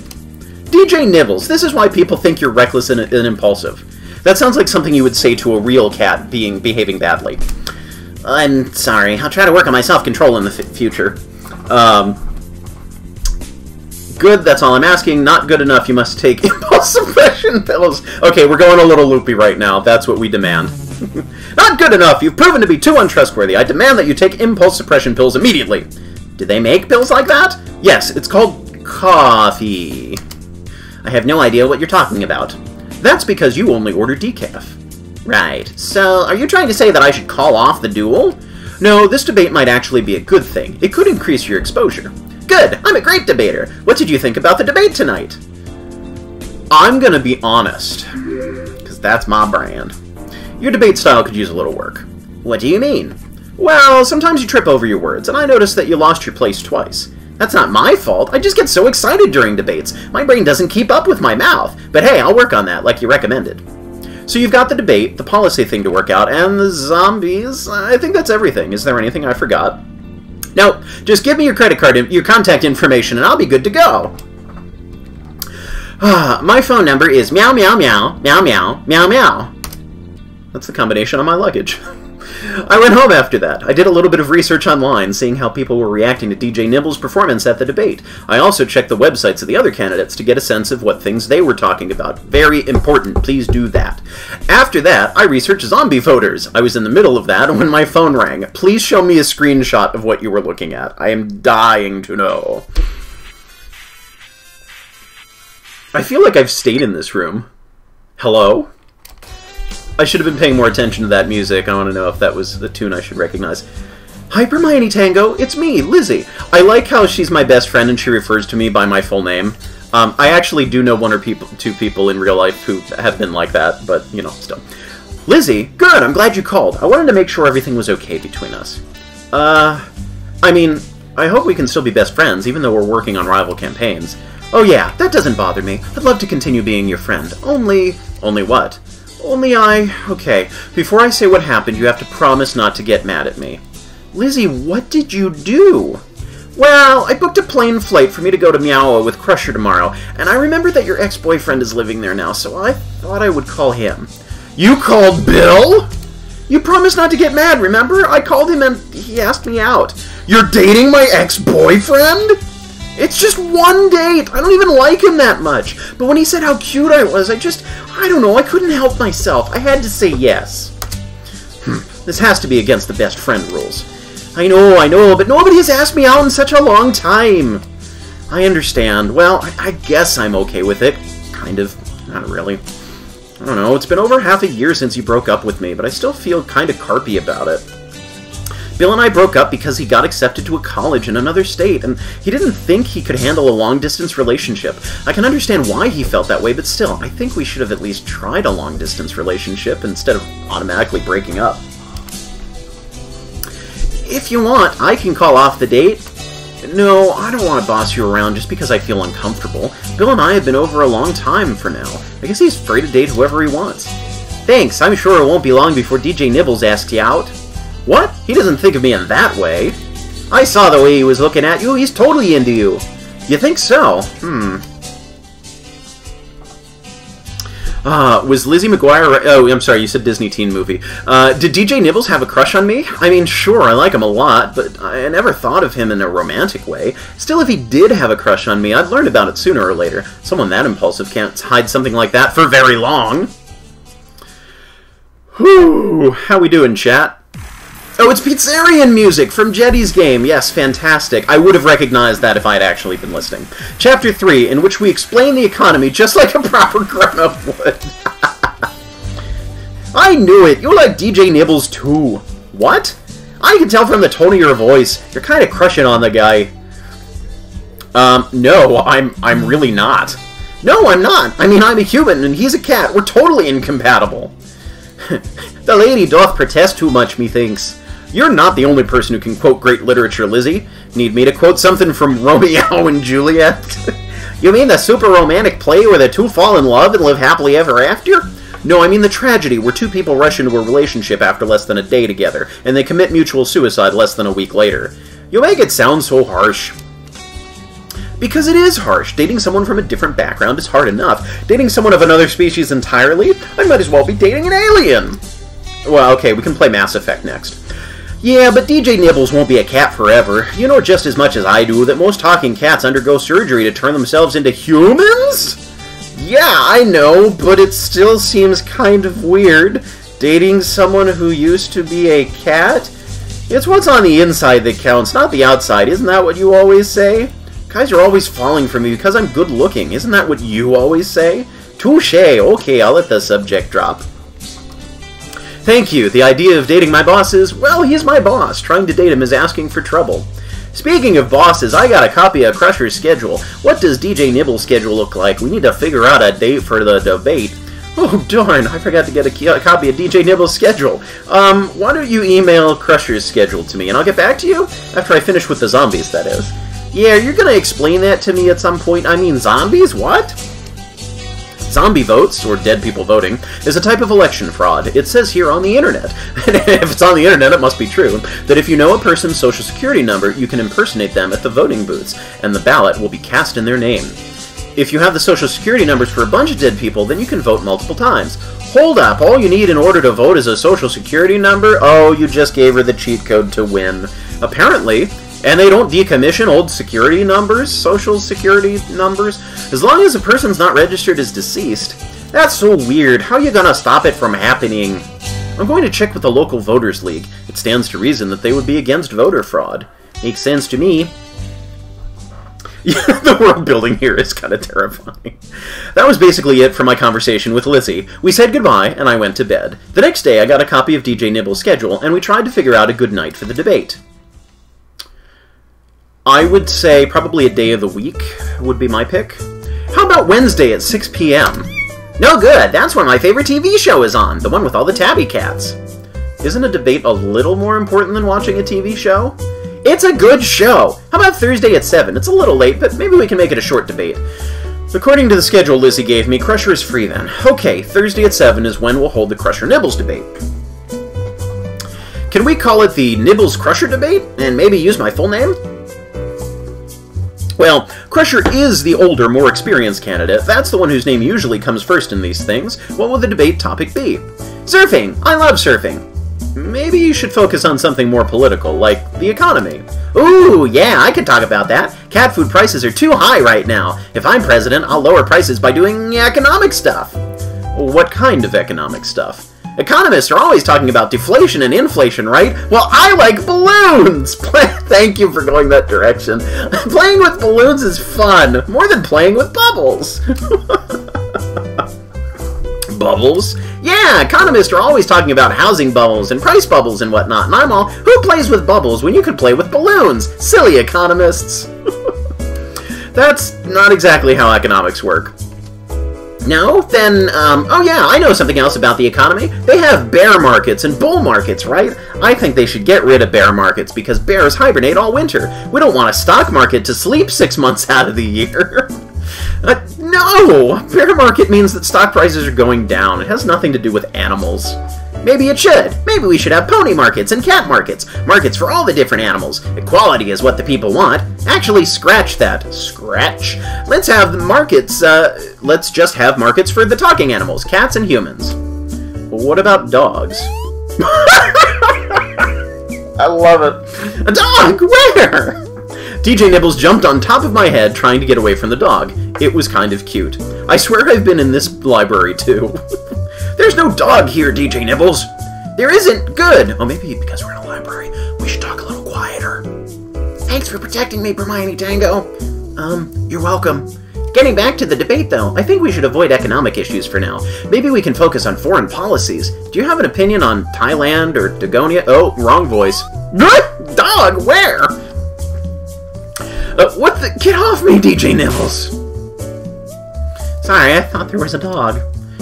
DJ Nibbles, this is why people think you're reckless and impulsive. That sounds like something you would say to a real cat behaving badly. I'm sorry. I'll try to work on my self-control in the future. Good, that's all I'm asking. Not good enough, you must take impulse suppression pills. Okay, we're going a little loopy right now. That's what we demand. Not good enough! You've proven to be too untrustworthy. I demand that you take impulse suppression pills immediately. Do they make pills like that? Yes, it's called coffee. I have no idea what you're talking about. That's because you only order decaf. Right. So, are you trying to say that I should call off the duel? No, this debate might actually be a good thing. It could increase your exposure. Good! I'm a great debater! What did you think about the debate tonight? I'm gonna be honest. Because that's my brand. Your debate style could use a little work. What do you mean? Well, sometimes you trip over your words, and I noticed that you lost your place twice. That's not my fault. I just get so excited during debates. My brain doesn't keep up with my mouth. But hey, I'll work on that, like you recommended. So you've got the debate, the policy thing to work out, and the zombies. I think that's everything. Is there anything I forgot? No, just give me your credit card, your contact information, and I'll be good to go. My phone number is meow meow meow meow meow meow meow. That's the combination on my luggage. I went home after that. I did a little bit of research online, seeing how people were reacting to DJ Nibbles' performance at the debate. I also checked the websites of the other candidates to get a sense of what things they were talking about. Very important, please do that. After that, I researched zombie voters. I was in the middle of that when my phone rang. Please show me a screenshot of what you were looking at. I am dying to know. I feel like I've stayed in this room. Hello? I should have been paying more attention to that music. I want to know if that was the tune I should recognize. Hi, Hermione Tango. It's me, Lizzy. I like how she's my best friend and she refers to me by my full name. I actually do know two people in real life who have been like that, but, you know, still. Lizzy, good. I'm glad you called. I wanted to make sure everything was okay between us. I mean, I hope we can still be best friends, even though we're working on rival campaigns. Oh yeah, that doesn't bother me. I'd love to continue being your friend. Only what? Okay, before I say what happened, you have to promise not to get mad at me. Lizzy, what did you do? Well, I booked a plane flight for me to go to Meowa with Crusher tomorrow, and I remembered that your ex-boyfriend is living there now, so I thought I would call him. You called Bill? You promised not to get mad, remember? I called him and he asked me out. You're dating my ex-boyfriend? It's just one date. I don't even like him that much. But when he said how cute I was, I don't know, I couldn't help myself. I had to say yes. This has to be against the best friend rules. I know, but nobody has asked me out in such a long time. I understand. Well, I guess I'm okay with it. Kind of. Not really. I don't know, it's been over half a year since you broke up with me, but I still feel kind of carpy about it. Bill and I broke up because he got accepted to a college in another state, and he didn't think he could handle a long-distance relationship. I can understand why he felt that way, but still, I think we should have at least tried a long-distance relationship instead of automatically breaking up. If you want, I can call off the date. No, I don't want to boss you around just because I feel uncomfortable. Bill and I have been over a long time for now. I guess he's free to date whoever he wants. Thanks, I'm sure it won't be long before DJ Nibbles asks you out. What? He doesn't think of me in that way. I saw the way he was looking at you. He's totally into you. You think so? Was Lizzie McGuire... Oh, I'm sorry, you said Disney teen movie. Did DJ Nibbles have a crush on me? I mean, sure, I like him a lot, but I never thought of him in a romantic way. Still, if he did have a crush on me, I'd learn about it sooner or later. Someone that impulsive can't hide something like that for very long. Whew, how we doing, chat? Oh, it's Pizzerian music from Jetty's game. Yes, fantastic. I would have recognized that if I had actually been listening. Chapter 3, in which we explain the economy just like a proper grown-up would. I knew it. You like DJ Nibbles too. What? I can tell from the tone of your voice. You're kind of crushing on the guy. No, I'm really not. No, I'm not. I mean, I'm a human and he's a cat. We're totally incompatible. The lady doth protest too much, methinks. You're not the only person who can quote great literature, Lizzy. Need me to quote something from Romeo and Juliet? You mean the super romantic play where the two fall in love and live happily ever after? No, I mean the tragedy where two people rush into a relationship after less than a day together, and they commit mutual suicide less than a week later. You make it sound so harsh. Because it is harsh. Dating someone from a different background is hard enough. Dating someone of another species entirely? I might as well be dating an alien. Well, okay, we can play Mass Effect next. Yeah, but DJ Nibbles won't be a cat forever. You know just as much as I do that most talking cats undergo surgery to turn themselves into humans? Yeah, I know, but it still seems kind of weird. Dating someone who used to be a cat? It's what's on the inside that counts, not the outside. Isn't that what you always say? Guys are always falling for me because I'm good looking. Isn't that what you always say? Touché. Okay, I'll let the subject drop. Thank you. The idea of dating my boss is, well, he's my boss. Trying to date him is asking for trouble. Speaking of bosses, I got a copy of Crusher's schedule. What does DJ Nibbles' schedule look like? We need to figure out a date for the debate. Oh, darn. I forgot to get a copy of DJ Nibbles' schedule. Why don't you email Crusher's schedule to me, and I'll get back to you? After I finish with the zombies, that is. Yeah, you're gonna explain that to me at some point? I mean, zombies? What? Zombie votes, or dead people voting, is a type of election fraud. It says here on the internet, and if it's on the internet it must be true, that if you know a person's social security number, you can impersonate them at the voting booths, and the ballot will be cast in their name. If you have the social security numbers for a bunch of dead people, then you can vote multiple times. Hold up, all you need in order to vote is a social security number? Oh, you just gave her the cheat code to win. Apparently. And they don't decommission old security numbers, social security numbers, as long as a person's not registered as deceased. That's so weird. How are you gonna stop it from happening? I'm going to check with the local voters league. It stands to reason that they would be against voter fraud. Makes sense to me. Yeah, the world building here is kind of terrifying. That was basically it for my conversation with Lizzy. We said goodbye, and I went to bed. The next day, I got a copy of DJ Nibbles' schedule, and we tried to figure out a good night for the debate. I would say probably a day of the week would be my pick. How about Wednesday at 6 p.m.? No good, that's when my favorite TV show is on, the one with all the tabby cats. Isn't a debate a little more important than watching a TV show? It's a good show! How about Thursday at 7? It's a little late, but maybe we can make it a short debate. According to the schedule Lizzy gave me, Crusher is free then. Okay, Thursday at 7 is when we'll hold the Crusher Nibbles debate. Can we call it the Nibbles Crusher debate, and maybe use my full name? Well, Crusher is the older, more experienced candidate. That's the one whose name usually comes first in these things. What will the debate topic be? Surfing! I love surfing! Maybe you should focus on something more political, like the economy. Ooh, yeah, I could talk about that. Cat food prices are too high right now. If I'm president, I'll lower prices by doing economic stuff. What kind of economic stuff? Economists are always talking about deflation and inflation, right? Well, I like balloons! Thank you for going that direction. Playing with balloons is fun, more than playing with bubbles. Bubbles? Yeah, economists are always talking about housing bubbles and price bubbles and whatnot, and I'm all, who plays with bubbles when you could play with balloons? Silly economists. That's not exactly how economics work. No? Then, oh yeah, I know something else about the economy. They have bear markets and bull markets, right? I think they should get rid of bear markets because bears hibernate all winter. We don't want a stock market to sleep 6 months out of the year. No! Bear market means that stock prices are going down. It has nothing to do with animals. Maybe it should. Maybe we should have pony markets and cat markets. Markets for all the different animals. Equality is what the people want. Actually, scratch that. Scratch. Let's have the markets, let's just have markets for the talking animals, cats and humans. What about dogs? I love it. A dog? Where? DJ Nibbles jumped on top of my head trying to get away from the dog. It was kind of cute. I swear I've been in this library too. There's no dog here, DJ Nibbles. There isn't. Good. Oh, maybe because we're in a library, we should talk a little quieter. Thanks for protecting me, Hermione Tango. You're welcome. Getting back to the debate, though, I think we should avoid economic issues for now. Maybe we can focus on foreign policies. Do you have an opinion on Thailand or Dagonia? Oh, wrong voice. Dog, where? What the? Get off me, DJ Nibbles. Sorry, I thought there was a dog.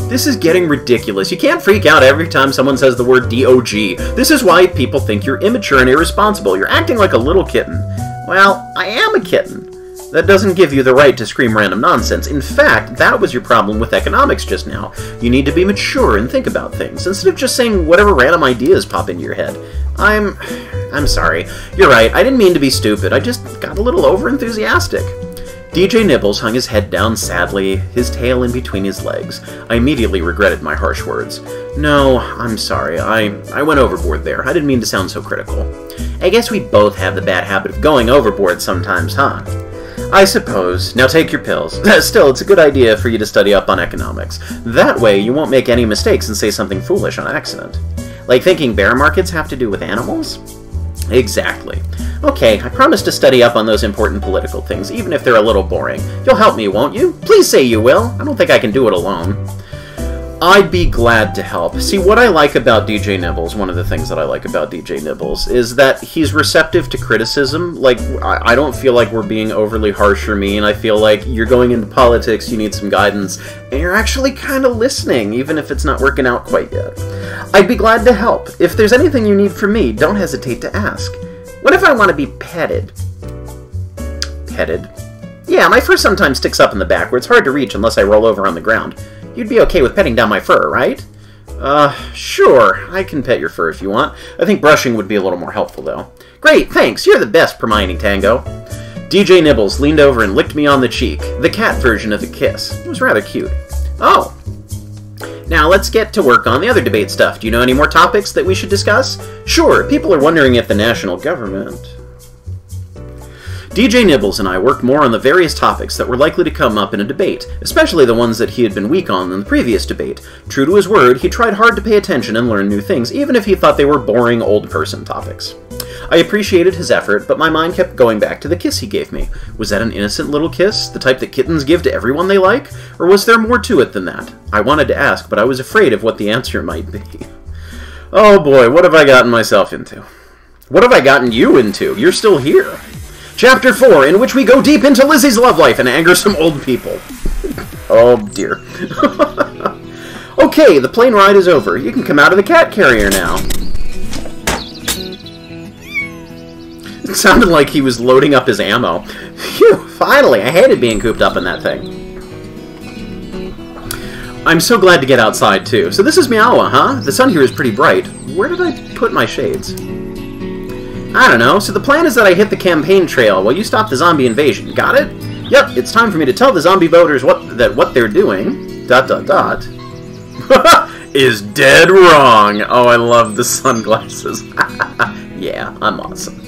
This is getting ridiculous. You can't freak out every time someone says the word D-O-G. This is why people think you're immature and irresponsible. You're acting like a little kitten. Well, I am a kitten. That doesn't give you the right to scream random nonsense. In fact, that was your problem with economics just now. You need to be mature and think about things, instead of just saying whatever random ideas pop into your head. I'm sorry. You're right, I didn't mean to be stupid. I just got a little overenthusiastic. DJ Nibbles hung his head down sadly, his tail in between his legs. I immediately regretted my harsh words. No, I'm sorry. I went overboard there. I didn't mean to sound so critical. I guess we both have the bad habit of going overboard sometimes, huh? I suppose. Now take your pills. Still, it's a good idea for you to study up on economics. That way, you won't make any mistakes and say something foolish on accident. Like thinking bear markets have to do with animals? Exactly. Okay, I promise to study up on those important political things, even if they're a little boring. You'll help me, won't you? Please say you will. I don't think I can do it alone. I'd be glad to help. See, what I like about DJ Nibbles, one of the things that I like about DJ Nibbles, is that he's receptive to criticism. Like, I don't feel like we're being overly harsh or mean. I feel like you're going into politics, you need some guidance, and you're actually kind of listening, even if it's not working out quite yet. I'd be glad to help. If there's anything you need from me, don't hesitate to ask. What if I want to be petted? headed. Yeah, my fur sometimes sticks up in the back where it's hard to reach unless I roll over on the ground. You'd be okay with petting down my fur, right? Sure. I can pet your fur if you want. I think brushing would be a little more helpful, though. Great, thanks. You're the best, Hermione Tango. DJ Nibbles leaned over and licked me on the cheek, the cat version of a kiss. It was rather cute. Oh. Now let's get to work on the other debate stuff. Do you know any more topics that we should discuss? Sure, people are wondering if the national government... DJ Nibbles and I worked more on the various topics that were likely to come up in a debate, especially the ones that he had been weak on in the previous debate. True to his word, he tried hard to pay attention and learn new things, even if he thought they were boring old-person topics. I appreciated his effort, but my mind kept going back to the kiss he gave me. Was that an innocent little kiss, the type that kittens give to everyone they like? Or was there more to it than that? I wanted to ask, but I was afraid of what the answer might be. Oh boy, what have I gotten myself into? What have I gotten you into? You're still here. Chapter 4, in which we go deep into Lizzy's love life and anger some old people. Oh dear. Okay, the plane ride is over. You can come out of the cat carrier now. It sounded like he was loading up his ammo. Phew, finally, I hated being cooped up in that thing. I'm so glad to get outside, too. So this is Meowa, huh? The sun here is pretty bright. Where did I put my shades? I don't know. So the plan is that I hit the campaign trail while you stop the zombie invasion. Got it? Yep, it's time for me to tell the zombie voters what they're doing... ... is dead wrong. Oh, I love the sunglasses. Yeah, I'm awesome.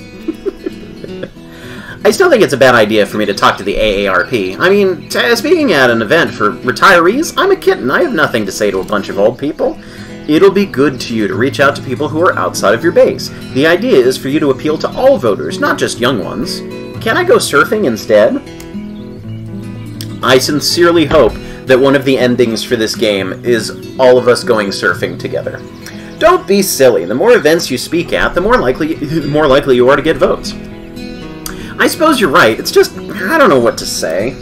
I still think it's a bad idea for me to talk to the AARP. I mean, speaking at an event for retirees, I'm a kitten. I have nothing to say to a bunch of old people. It'll be good to you to reach out to people who are outside of your base. The idea is for you to appeal to all voters, not just young ones. Can I go surfing instead? I sincerely hope that one of the endings for this game is all of us going surfing together. Don't be silly. The more events you speak at, the more likely you are to get votes. I suppose you're right. It's just, I don't know what to say.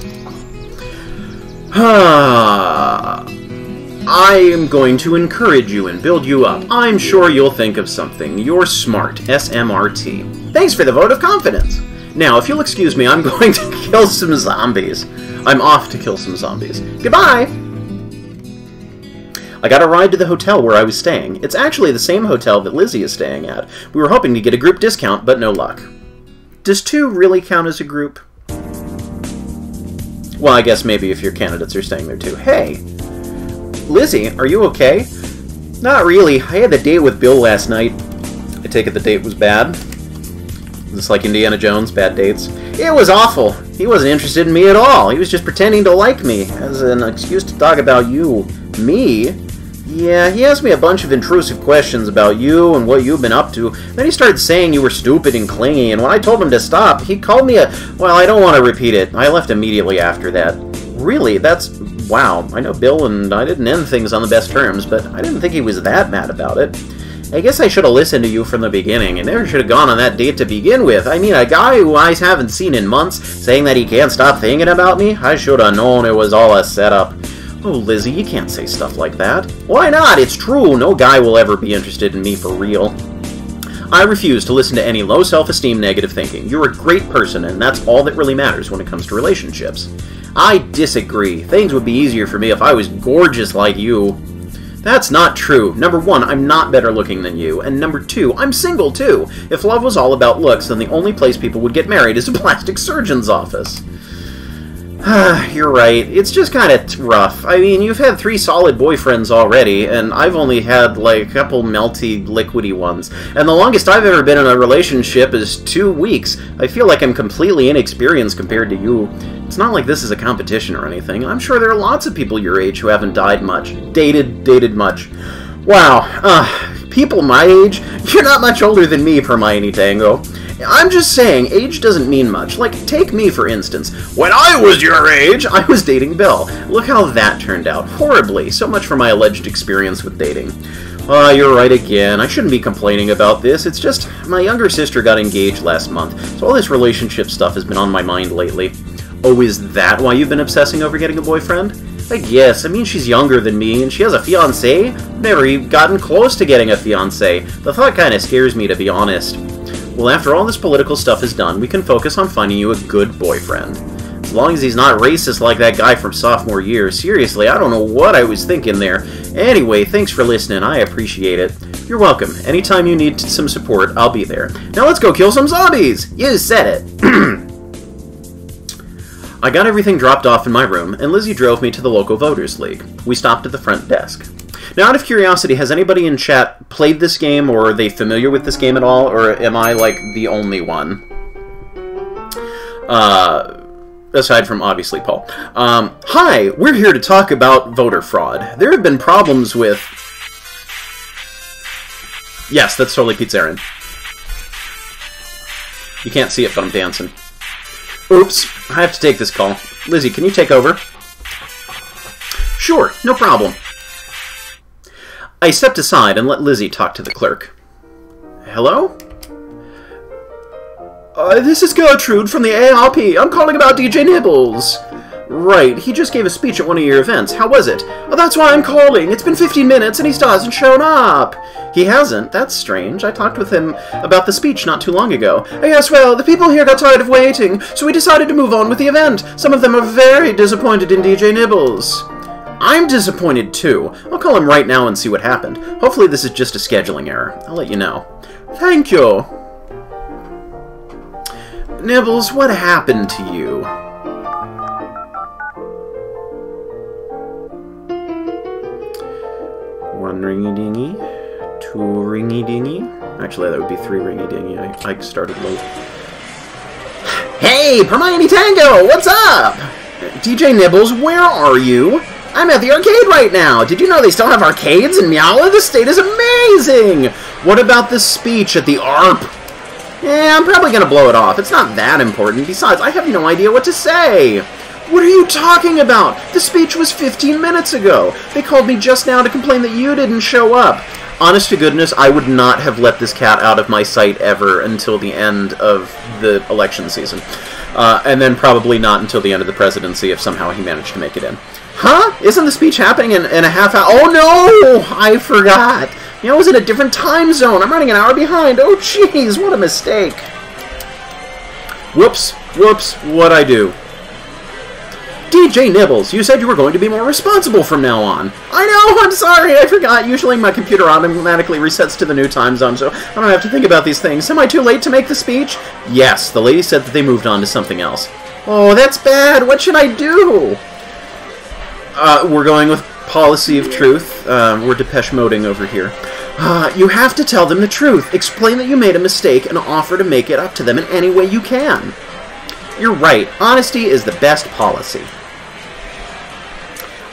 I am going to encourage you and build you up. I'm sure you'll think of something. You're smart. SMRT. Thanks for the vote of confidence. Now, if you'll excuse me, I'm going to kill some zombies. I'm off to kill some zombies. Goodbye! I got a ride to the hotel where I was staying. It's actually the same hotel that Lizzy is staying at. We were hoping to get a group discount, but no luck. Does 2 really count as a group? Well, I guess maybe if your candidates are staying there too. Hey! Lizzy, are you okay? Not really. I had the date with Bill last night. I take it the date was bad? It's like Indiana Jones, bad dates. It was awful. He wasn't interested in me at all. He was just pretending to like me as an excuse to talk about you. Me? Yeah, he asked me a bunch of intrusive questions about you and what you've been up to. Then he started saying you were stupid and clingy, and when I told him to stop, he called me a... Well, I don't want to repeat it. I left immediately after that. Really? That's... Wow. I know Bill and I didn't end things on the best terms, but I didn't think he was that mad about it. I guess I should have listened to you from the beginning, and never should have gone on that date to begin with. I mean, a guy who I haven't seen in months saying that he can't stop thinking about me? I should have known it was all a setup. Oh, Lizzy, you can't say stuff like that. Why not? It's true. No guy will ever be interested in me for real. I refuse to listen to any low self-esteem negative thinking. You're a great person, and that's all that really matters when it comes to relationships. I disagree. Things would be easier for me if I was gorgeous like you. That's not true. Number 1, I'm not better looking than you, and number 2, I'm single too. If love was all about looks, then the only place people would get married is a plastic surgeon's office. You're right. It's just kind of rough. I mean, you've had 3 solid boyfriends already, and I've only had, like, a couple melty, liquidy ones. And the longest I've ever been in a relationship is 2 weeks. I feel like I'm completely inexperienced compared to you. It's not like this is a competition or anything. I'm sure there are lots of people your age who haven't dated much. Wow. People my age? You're not much older than me, Hermione Tango. I'm just saying, age doesn't mean much. Like, take me, for instance. When I was your age, I was dating Bill. Look how that turned out. Horribly. So much for my alleged experience with dating. You're right again. I shouldn't be complaining about this. It's just, my younger sister got engaged last month, so all this relationship stuff has been on my mind lately. Oh, is that why you've been obsessing over getting a boyfriend? I guess. I mean, she's younger than me, and she has a fiancé. Never even gotten close to getting a fiancé. The thought kind of scares me, to be honest. Well, after all this political stuff is done, we can focus on finding you a good boyfriend. As long as he's not racist like that guy from sophomore year. Seriously, I don't know what I was thinking there. Anyway, thanks for listening. I appreciate it. You're welcome. Anytime you need some support, I'll be there. Now let's go kill some zombies! You said it! I got everything dropped off in my room, and Lizzy drove me to the local Voters League. We stopped at the front desk. Now, out of curiosity, has anybody in chat played this game, or are they familiar with this game at all, or am I, like, the only one? Aside from, obviously, Paul. Hi! We're here to talk about voter fraud. There have been problems with... Yes, that's totally Pete's errand. You can't see it, but I'm dancing. Oops, I have to take this call. Lizzy, can you take over? Sure, no problem. I stepped aside and let Lizzy talk to the clerk. Hello? This is Gertrude from the AARP. I'm calling about DJ Nibbles. Right, he just gave a speech at one of your events. How was it? Oh, that's why I'm calling. It's been 15 minutes and he still hasn't shown up. He hasn't? That's strange. I talked with him about the speech not too long ago. Yes, well, the people here got tired of waiting, so we decided to move on with the event. Some of them are very disappointed in DJ Nibbles. I'm disappointed too. I'll call him right now and see what happened. Hopefully this is just a scheduling error. I'll let you know. Thank you. Nibbles, what happened to you? One ringy-dingy, two ringy-dingy. Actually, that would be three ringy-dingy. I started late. Hey, Hermione Tango, what's up? DJ Nibbles, where are you? I'm at the arcade right now. Did you know they still have arcades in Meowla? The state is amazing. What about this speech at the ARP? Yeah, I'm probably going to blow it off. It's not that important. Besides, I have no idea what to say. What are you talking about? The speech was 15 minutes ago. They called me just now to complain that you didn't show up. Honest to goodness, I would not have let this cat out of my sight ever until the end of the election season. And then probably not until the end of the presidency if somehow he managed to make it in. Huh? Isn't the speech happening in a half hour? Oh no! I forgot. You know, I was in a different time zone. I'm running an hour behind. Oh jeez, what a mistake. Whoops. Whoops. What'd I do? DJ Nibbles, you said you were going to be more responsible from now on. I know, I'm sorry, I forgot. Usually my computer automatically resets to the new time zone, so I don't have to think about these things. Am I too late to make the speech? Yes, the lady said that they moved on to something else. Oh, that's bad. What should I do? We're going with policy of truth. We're Depeche Moding over here. You have to tell them the truth. Explain that you made a mistake and offer to make it up to them in any way you can. You're right. Honesty is the best policy.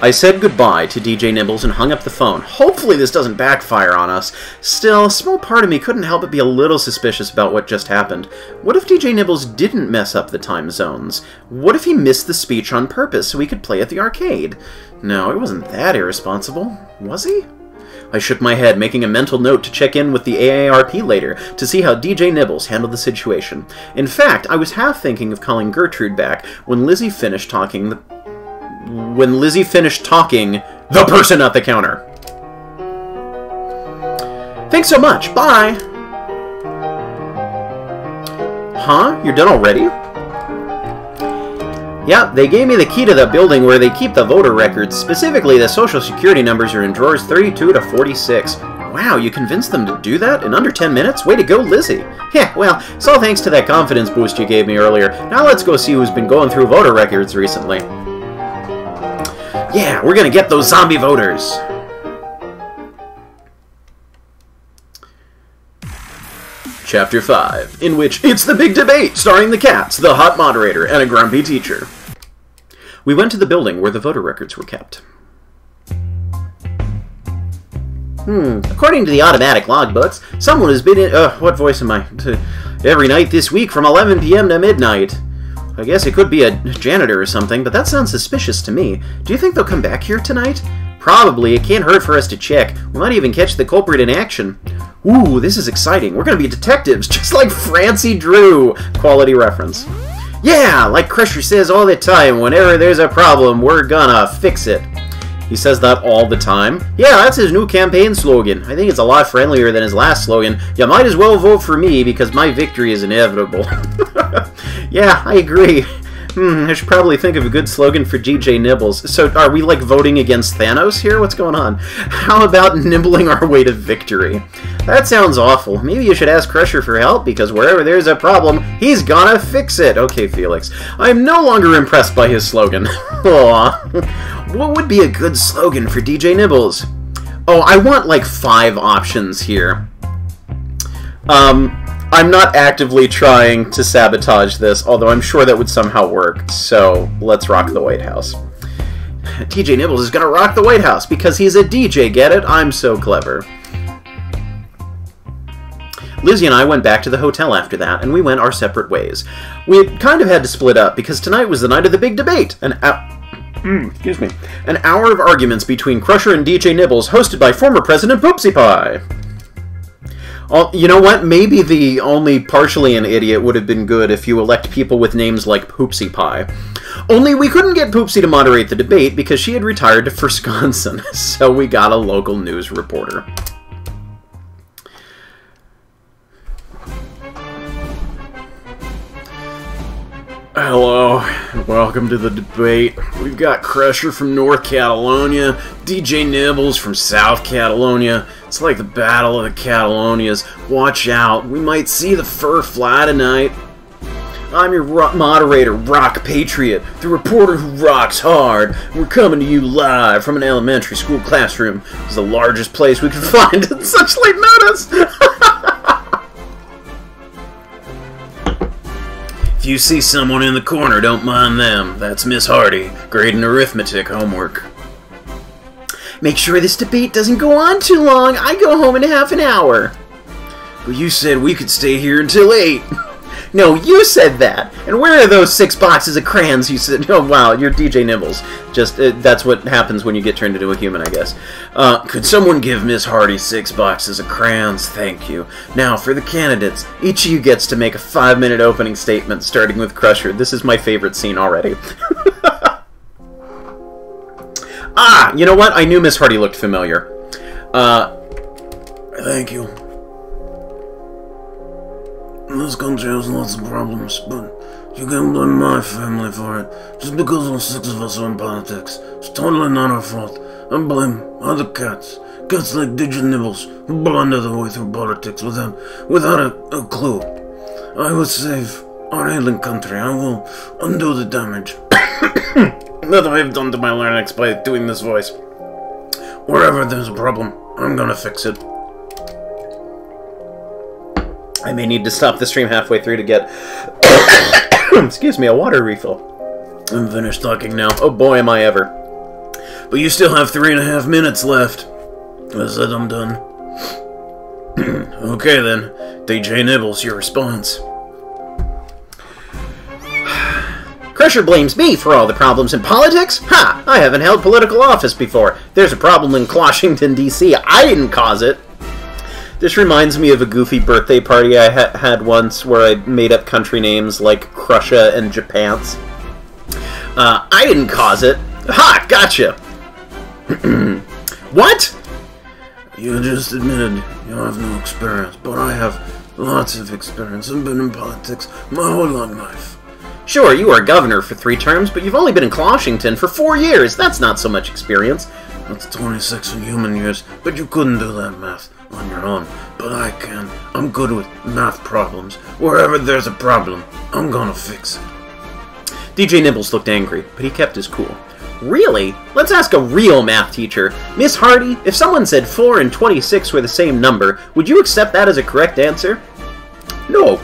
I said goodbye to DJ Nibbles and hung up the phone. Hopefully this doesn't backfire on us. Still, a small part of me couldn't help but be a little suspicious about what just happened. What if DJ Nibbles didn't mess up the time zones? What if he missed the speech on purpose so he could play at the arcade? No, he wasn't that irresponsible, was he? I shook my head, making a mental note to check in with the AARP later to see how DJ Nibbles handled the situation. In fact, I was half thinking of calling Gertrude back when Lizzy finished talking the person at the counter. Thanks so much. Bye. Huh? You're done already? Yep, they gave me the key to the building where they keep the voter records. Specifically, the social security numbers are in drawers 32 to 46. Wow, you convinced them to do that in under 10 minutes? Way to go, Lizzy. Yeah, well, it's all thanks to that confidence boost you gave me earlier. Now let's go see who's been going through voter records recently. Yeah, we're gonna get those zombie voters. Chapter 5, in which it's the big debate, starring the cats, the hot moderator, and a grumpy teacher. We went to the building where the voter records were kept. According to the automatic logbooks, someone has been in... what voice am I? Every night this week from 11 p.m. to midnight. I guess it could be a janitor or something, but that sounds suspicious to me. Do you think they'll come back here tonight? Probably. It can't hurt for us to check. We might even catch the culprit in action. Ooh, this is exciting. We're gonna be detectives, just like Francie Drew. Quality reference. Yeah, like Crusher says all the time, whenever there's a problem, we're gonna fix it. He says that all the time. Yeah, that's his new campaign slogan. I think it's a lot friendlier than his last slogan. You might as well vote for me because my victory is inevitable. Yeah, I agree. I should probably think of a good slogan for DJ Nibbles. So, are we, like, voting against Thanos here? What's going on? How about nibbling our way to victory? That sounds awful. Maybe you should ask Crusher for help, because wherever there's a problem, he's gonna fix it. Okay, Felix. I'm no longer impressed by his slogan. Aw. What would be a good slogan for DJ Nibbles? Oh, I want, like, 5 options here. I'm not actively trying to sabotage this, although I'm sure that would somehow work, so let's rock the White House. DJ Nibbles is gonna rock the White House because he's a DJ, get it? I'm so clever. Lizzy and I went back to the hotel after that, and we went our separate ways. We kind of had to split up because tonight was the night of the big debate. Excuse me. An hour of arguments between Crusher and DJ Nibbles, hosted by former President Poopsie Pie. You know what? Maybe the only partially an idiot would have been good if you elect people with names like Poopsie Pie. Only we couldn't get Poopsie to moderate the debate because she had retired to Wisconsin, so we got a local news reporter. Hello, and welcome to the debate. We've got Crusher from North Catalonia, DJ Nibbles from South Catalonia. It's like the Battle of the Catalonias. Watch out, we might see the fur fly tonight. I'm your moderator, Rock Patriot, the reporter who rocks hard. We're coming to you live from an elementary school classroom. It's the largest place we could find at such late notice. If you see someone in the corner, don't mind them. That's Miss Hardy, grading arithmetic homework. Make sure this debate doesn't go on too long. I go home in half an hour. But you said we could stay here until 8. No, you said that. And where are those 6 boxes of crayons you said? Oh, wow, you're DJ Nibbles. Just, that's what happens when you get turned into a human, I guess. Could someone give Miss Hardy 6 boxes of crayons? Thank you. Now, for the candidates, each of you gets to make a 5-minute opening statement, starting with Crusher. This is my favorite scene already. Ah, you know what? I knew Miss Hardy looked familiar. Thank you. This country has lots of problems, but you can't blame my family for it. Just because all 6 of us are in politics. It's totally not our fault. I blame other cats. Cats like DJ Nibbles, who blunder their way through politics without a clue. I will save our ailing country. I will undo the damage that I have done to my larynx by doing this voice. Wherever there's a problem, I'm gonna fix it. I may need to stop the stream halfway through to get, excuse me, a water refill. I'm finished talking now. Oh boy, am I ever. But you still have 3.5 minutes left. I said I'm done. Okay then, DJ Nibbles, your response. Crusher blames me for all the problems in politics? Ha! I haven't held political office before. There's a problem in Washington, D.C. I didn't cause it. This reminds me of a goofy birthday party I had once where I made up country names like Crusher and Japans. I didn't cause it. Ha! Gotcha! What? You just admitted you have no experience, but I have lots of experience. I've been in politics my whole long life. Sure, you were governor for 3 terms, but you've only been in Washington for 4 years. That's not so much experience. That's 26 in human years, but you couldn't do that math on your own. But I can. I'm good with math problems. Wherever there's a problem, I'm gonna fix it. DJ Nibbles looked angry, but he kept his cool. Really? Let's ask a real math teacher. Miss Hardy, if someone said 4 and 26 were the same number, would you accept that as a correct answer? No.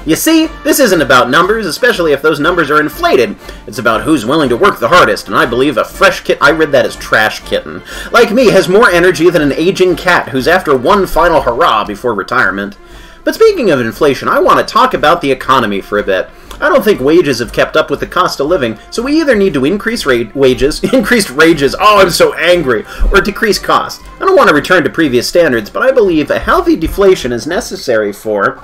You see, this isn't about numbers, especially if those numbers are inflated. It's about who's willing to work the hardest, and I believe a fresh I read that as trash kitten, like me has more energy than an aging cat who's after one final hurrah before retirement. But speaking of inflation, I want to talk about the economy for a bit. I don't think wages have kept up with the cost of living, so we either need to increase wages, oh, I'm so angry, or decrease cost. I don't want to return to previous standards, but I believe a healthy deflation is necessary for...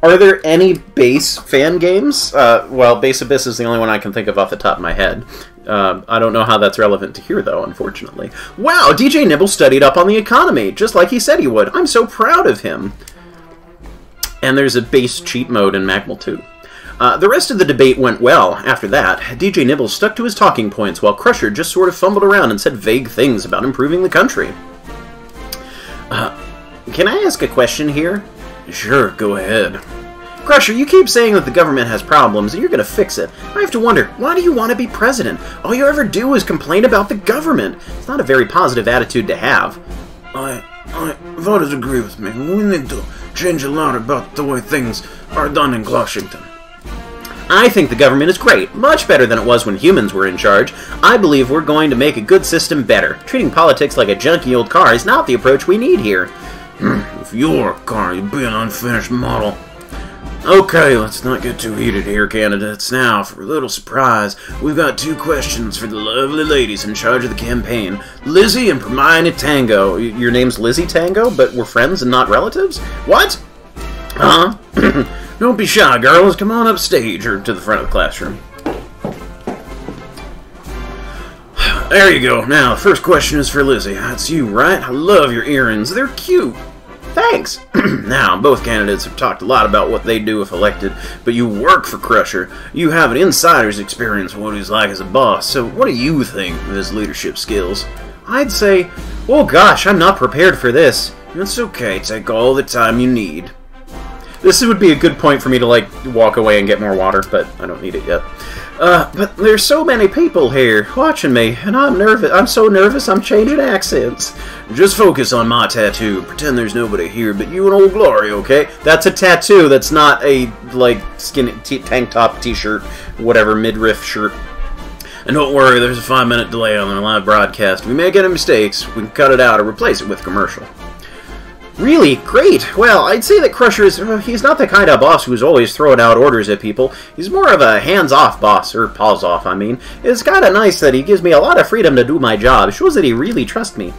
Are there any Base fan games? Well, Base Abyss is the only one I can think of off the top of my head. I don't know how that's relevant to here, though, unfortunately. Wow, DJ Nibbles studied up on the economy, just like he said he would. I'm so proud of him. And there's a Base cheat mode in Magmal 2. The rest of the debate went well. After that, DJ Nibbles stuck to his talking points, while Crusher just sort of fumbled around and said vague things about improving the country. Can I ask a question here? Sure, go ahead. Crusher, you keep saying that the government has problems and you're gonna fix it. I have to wonder, why do you want to be president? All you ever do is complain about the government. It's not a very positive attitude to have. Voters agree with me. We need to change a lot about the way things are done in Washington. I think the government is great, much better than it was when humans were in charge. I believe we're going to make a good system better. Treating politics like a junky old car is not the approach we need here. If you're a car, you'd be an unfinished model. Okay, let's not get too heated here, candidates. Now, for a little surprise, we've got 2 questions for the lovely ladies in charge of the campaign. Lizzy and Hermione Tango. Your name's Lizzy Tango, but we're friends and not relatives? What? Huh? Don't be shy, girls. Come on upstage or to the front of the classroom. There you go. Now, the first question is for Lizzy. That's you, right? I love your earrings. They're cute. Thanks. Now, both candidates have talked a lot about what they do if elected, but you work for Crusher. You have an insider's experience of what he's like as a boss, so what do you think of his leadership skills? I'd say, oh gosh, I'm not prepared for this. It's okay. Take all the time you need. This would be a good point for me to, like, walk away and get more water, but I don't need it yet. But there's so many people here watching me, and I'm nervous. I'm so nervous I'm changing accents. Just focus on my tattoo. Pretend there's nobody here but you and Old Glory, okay? That's a tattoo. That's not a, like, skinny tank top, t-shirt, whatever, midriff shirt. And don't worry, there's a 5-minute delay on our live broadcast. If we make any mistakes, we can cut it out or replace it with a commercial. Really? Great! Well, I'd say that Crusher is... he's not the kind of boss who's always throwing out orders at people. He's more of a hands-off boss, or paws-off, I mean. It's kinda nice that he gives me a lot of freedom to do my job. It shows that he really trusts me.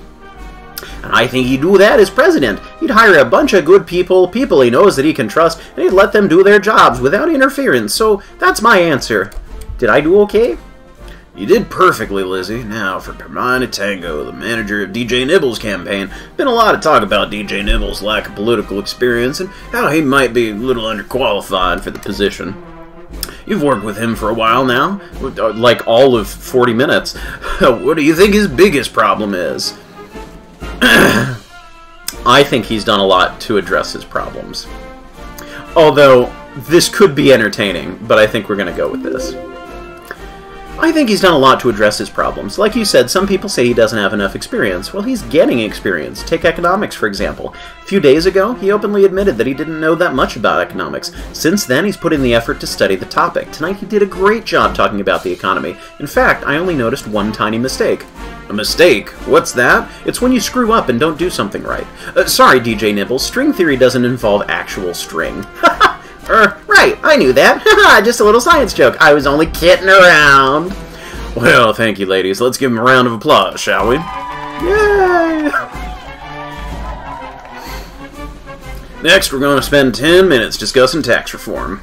And I think he'd do that as president. He'd hire a bunch of good people he knows that he can trust, and he'd let them do their jobs without interference. So, that's my answer. Did I do okay? You did perfectly, Lizzy. Now, for Hermione Tango, the manager of DJ Nibbles' campaign. Been a lot of talk about DJ Nibbles' lack of political experience and how he might be a little underqualified for the position. You've worked with him for a while now. Like all of 40 minutes. What do you think his biggest problem is? I think he's done a lot to address his problems. Although, this could be entertaining, but I think we're going to go with this. I think he's done a lot to address his problems. Like you said, some people say he doesn't have enough experience. Well, he's getting experience. Take economics, for example. A few days ago, he openly admitted that he didn't know that much about economics. Since then, he's put in the effort to study the topic. Tonight, he did a great job talking about the economy. In fact, I only noticed one tiny mistake. A mistake? What's that? It's when you screw up and don't do something right. Sorry, DJ Nibbles. String theory doesn't involve actual string. Right, I knew that. Just a little science joke. I was only kidding around. Well, thank you, ladies. Let's give him a round of applause, shall we? Yay! Next, we're going to spend 10 minutes discussing tax reform.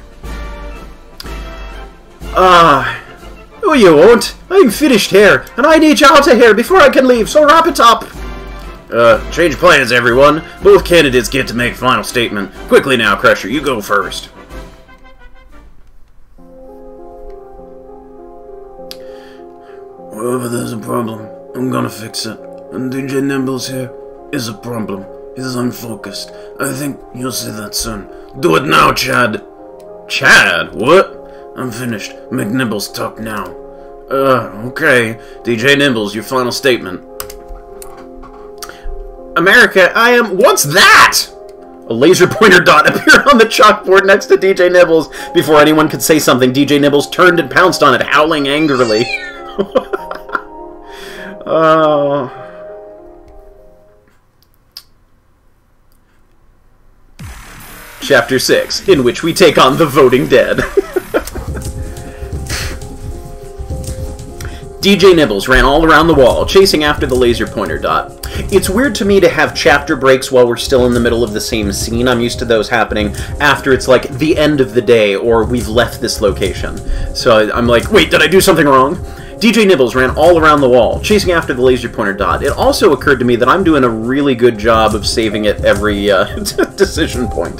No you won't. I'm finished here, and I need you out of here before I can leave, so wrap it up. Change plans, everyone. Both candidates get to make a final statement. Quickly now, Crusher, you go first. Wherever there's a problem, I'm gonna fix it. And DJ Nibbles here is a problem. He's unfocused. I think you'll see that soon. Do it now, Chad. Chad? What? I'm finished. Make Nibbles talk now. Okay. DJ Nibbles, your final statement. America, I am... What's that? A laser pointer dot appeared on the chalkboard next to DJ Nibbles. Before anyone could say something, DJ Nibbles turned and pounced on it, howling angrily. Chapter 6, in which we take on the voting dead. DJ Nibbles ran all around the wall, chasing after the laser pointer dot. It's weird to me to have chapter breaks while we're still in the middle of the same scene. I'm used to those happening after it's like the end of the day or we've left this location. So I'm like, wait, did I do something wrong? DJ Nibbles ran all around the wall, chasing after the laser pointer dot. It also occurred to me that I'm doing a really good job of saving at every decision point.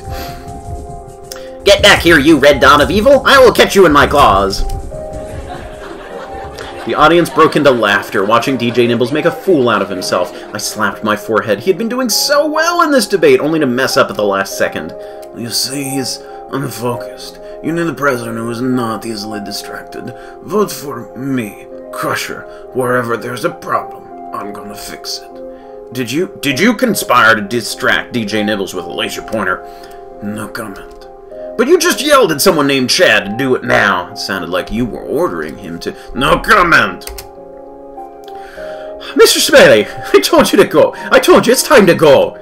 Get back here, you red dot of evil! I will catch you in my claws! The audience broke into laughter, watching DJ Nibbles make a fool out of himself. I slapped my forehead. He had been doing so well in this debate, only to mess up at the last second. You see, he's unfocused. You need a president who is not easily distracted. Vote for me, Crusher. Wherever there's a problem, I'm gonna fix it. Did you conspire to distract DJ Nibbles with a laser pointer? No comment. But you just yelled at someone named Chad to do it now. It sounded like you were ordering him to... No comment! Mr. Smelly, I told you to go. I told you it's time to go.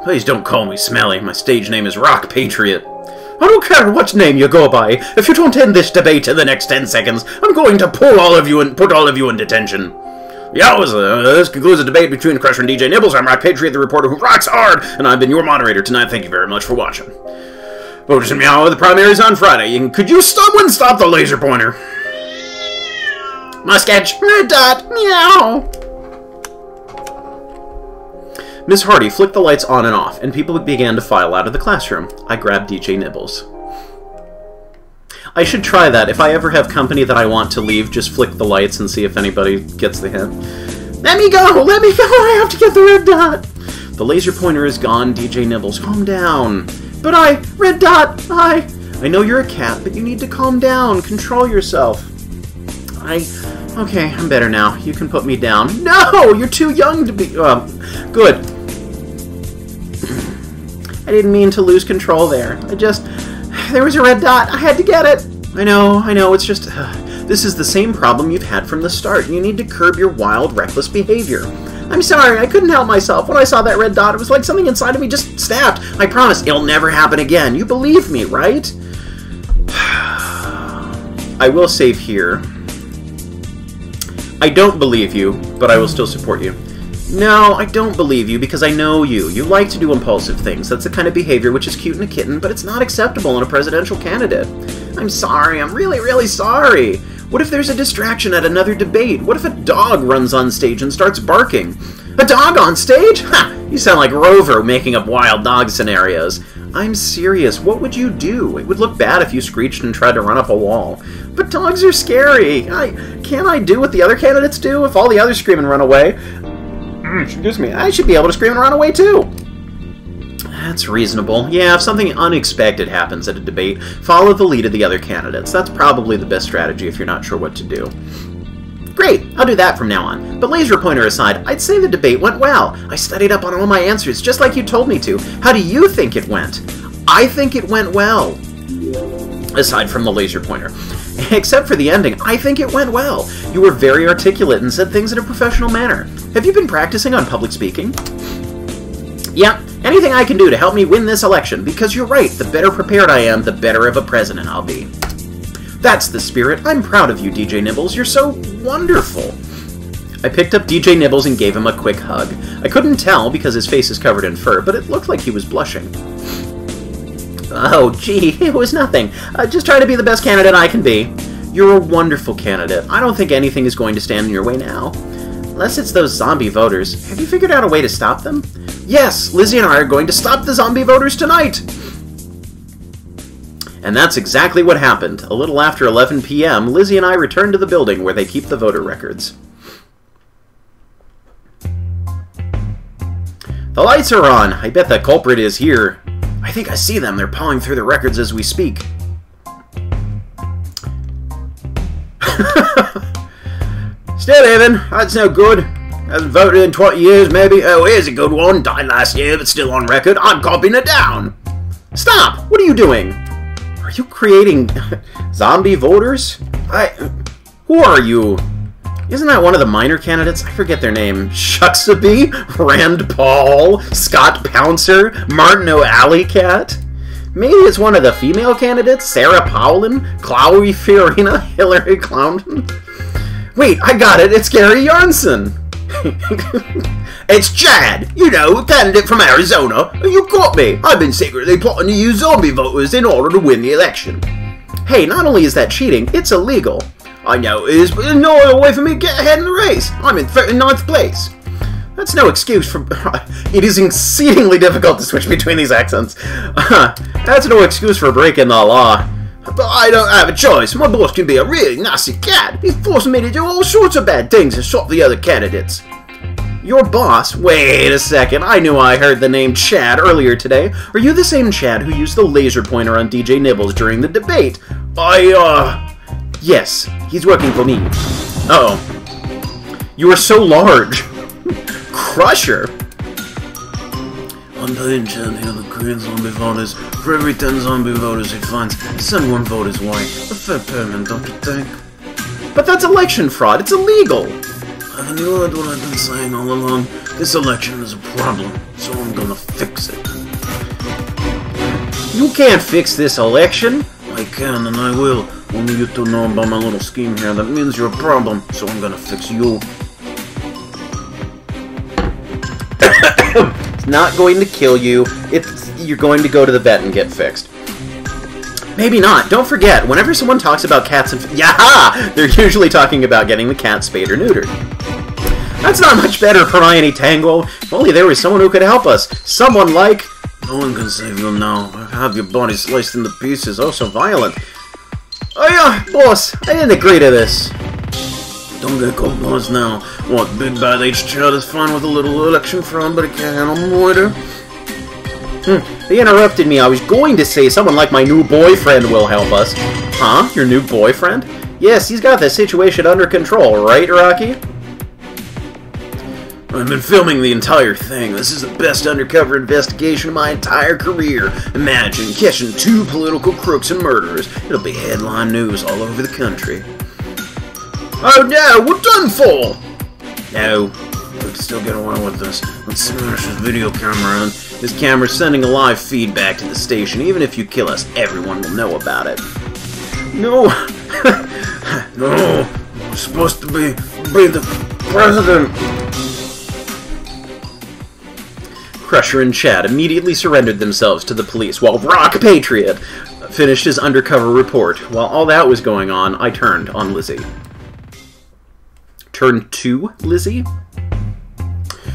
Please don't call me Smelly. My stage name is Rock Patriot. I don't care what name you go by. If you don't end this debate in the next 10 seconds, I'm going to pull all of you and put all of you in detention. Yowza, this concludes the debate between Crusher and DJ Nibbles. I'm Rock Patriot, the reporter who rocks hard, and I've been your moderator tonight. Thank you very much for watching. Voters in Meow, the primaries on Friday. Could you someone stop the laser pointer? Musketch, red dot, meow. Miss Hardy flicked the lights on and off, and people began to file out of the classroom. I grabbed DJ Nibbles. I should try that. If I ever have company that I want to leave, just flick the lights and see if anybody gets the hint. Let me go! Let me go! I have to get the red dot! The laser pointer is gone, DJ Nibbles. Calm down. But red dot, I know you're a cat, but you need to calm down. Control yourself. Okay, I'm better now. You can put me down. No! You're too young to be... good. I didn't mean to lose control there. There was a red dot. I had to get it. I know, it's just... this is the same problem you've had from the start. You need to curb your wild, reckless behavior. I'm sorry, I couldn't help myself. When I saw that red dot, it was like something inside of me just snapped. I promise, it'll never happen again. You believe me, right? I will save here. I don't believe you, but I will still support you. No, I don't believe you because I know you. You like to do impulsive things. That's the kind of behavior which is cute in a kitten, but it's not acceptable in a presidential candidate. I'm sorry. I'm really, really sorry. What if there's a distraction at another debate? What if a dog runs on stage and starts barking? A dog on stage? Ha! You sound like Rover making up wild dog scenarios. I'm serious. What would you do? It would look bad if you screeched and tried to run up a wall. But dogs are scary. Can't I do what the other candidates do? If all the others scream and run away... excuse me. I should be able to scream and run away too. That's reasonable. Yeah, if something unexpected happens at a debate, follow the lead of the other candidates. That's probably the best strategy if you're not sure what to do. Great, I'll do that from now on. But laser pointer aside, I'd say the debate went well. I studied up on all my answers, just like you told me to. How do you think it went? I think it went well. Aside from the laser pointer. Except for the ending, I think it went well. You were very articulate and said things in a professional manner. Have you been practicing on public speaking? Yeah, anything I can do to help me win this election, because you're right, the better prepared I am, the better of a president I'll be. That's the spirit. I'm proud of you, DJ Nibbles. You're so wonderful. I picked up DJ Nibbles and gave him a quick hug. I couldn't tell because his face is covered in fur, but it looked like he was blushing. Oh, gee, it was nothing. Just try to be the best candidate I can be. You're a wonderful candidate. I don't think anything is going to stand in your way now. Unless it's those zombie voters. Have you figured out a way to stop them? Yes, Lizzy and I are going to stop the zombie voters tonight! And that's exactly what happened. A little after 11 p.m., Lizzy and I returned to the building where they keep the voter records. The lights are on. I bet the culprit is here. I think I see them. They're pawing through the records as we speak. Still living. That's no good. Hasn't voted in 20 years, maybe. Oh, here's a good one. Died last year, but still on record. I'm copying it down. Stop! What are you doing? Are you creating zombie voters? Who are you? Isn't that one of the minor candidates? I forget their name. Shuxaby? Rand Paul? Scott Pouncer? Martin O'Alleycat? Maybe it's one of the female candidates? Sarah Powlin? Chloe Fiorina? Hillary Clownton? Wait, I got it! It's Gary Yarnson! It's Chad! You know, candidate from Arizona. You got me! I've been secretly plotting to use zombie voters in order to win the election. Hey, not only is that cheating, it's illegal. I know it is, but there's no other way for me to get ahead in the race. I'm in 39th place. That's no excuse for... It is exceedingly difficult to switch between these accents. That's no excuse for breaking the law. But I don't have a choice. My boss can be a really nasty cat. He's forcing me to do all sorts of bad things to stop the other candidates. Your boss? Wait a second. I knew I heard the name Chad earlier today. Are you the same Chad who used the laser pointer on DJ Nibbles during the debate? Yes, he's working for me. Uh-oh. You are so large. Crusher. I'm paying Chad here to create zombie voters. For every 10 zombie voters he finds, send 1 vote his way. A fair payment, don't you think? But that's election fraud. It's illegal. Haven't you heard what I've been saying all along? This election is a problem, so I'm gonna fix it. You can't fix this election. I can, and I will. Only you two know about my little scheme here. That means you're a problem, so I'm gonna fix you. It's not going to kill you. You're going to go to the vet and get fixed. Maybe not. Don't forget, whenever someone talks about cats and... Yaha! They're usually talking about getting the cat spayed or neutered. That's not much better, Hermione Tango. If only there was someone who could help us. Someone like... No one can save you now. I have your body sliced into pieces. Oh, so violent. Oh yeah, boss. I didn't agree to this. Don't get cold boss now. What, big bad H-Child is fine with a little election fraud, but he can't handle murder? They interrupted me. I was going to say someone like my new boyfriend will help us. Huh? Your new boyfriend? Yes, he's got the situation under control, right, Rocky? I've been filming the entire thing. This is the best undercover investigation of my entire career. Imagine catching 2 political crooks and murderers. It'll be headline news all over the country. Oh no, we're done for! No, we can still get away with this. Let's smash his video camera on. His camera's sending a live feedback to the station. Even if you kill us, everyone will know about it. No! No! We're supposed to be the president! Crusher and Chad immediately surrendered themselves to the police, while Rock Patriot finished his undercover report. While all that was going on, I turned on Lizzy. Turned to Lizzy?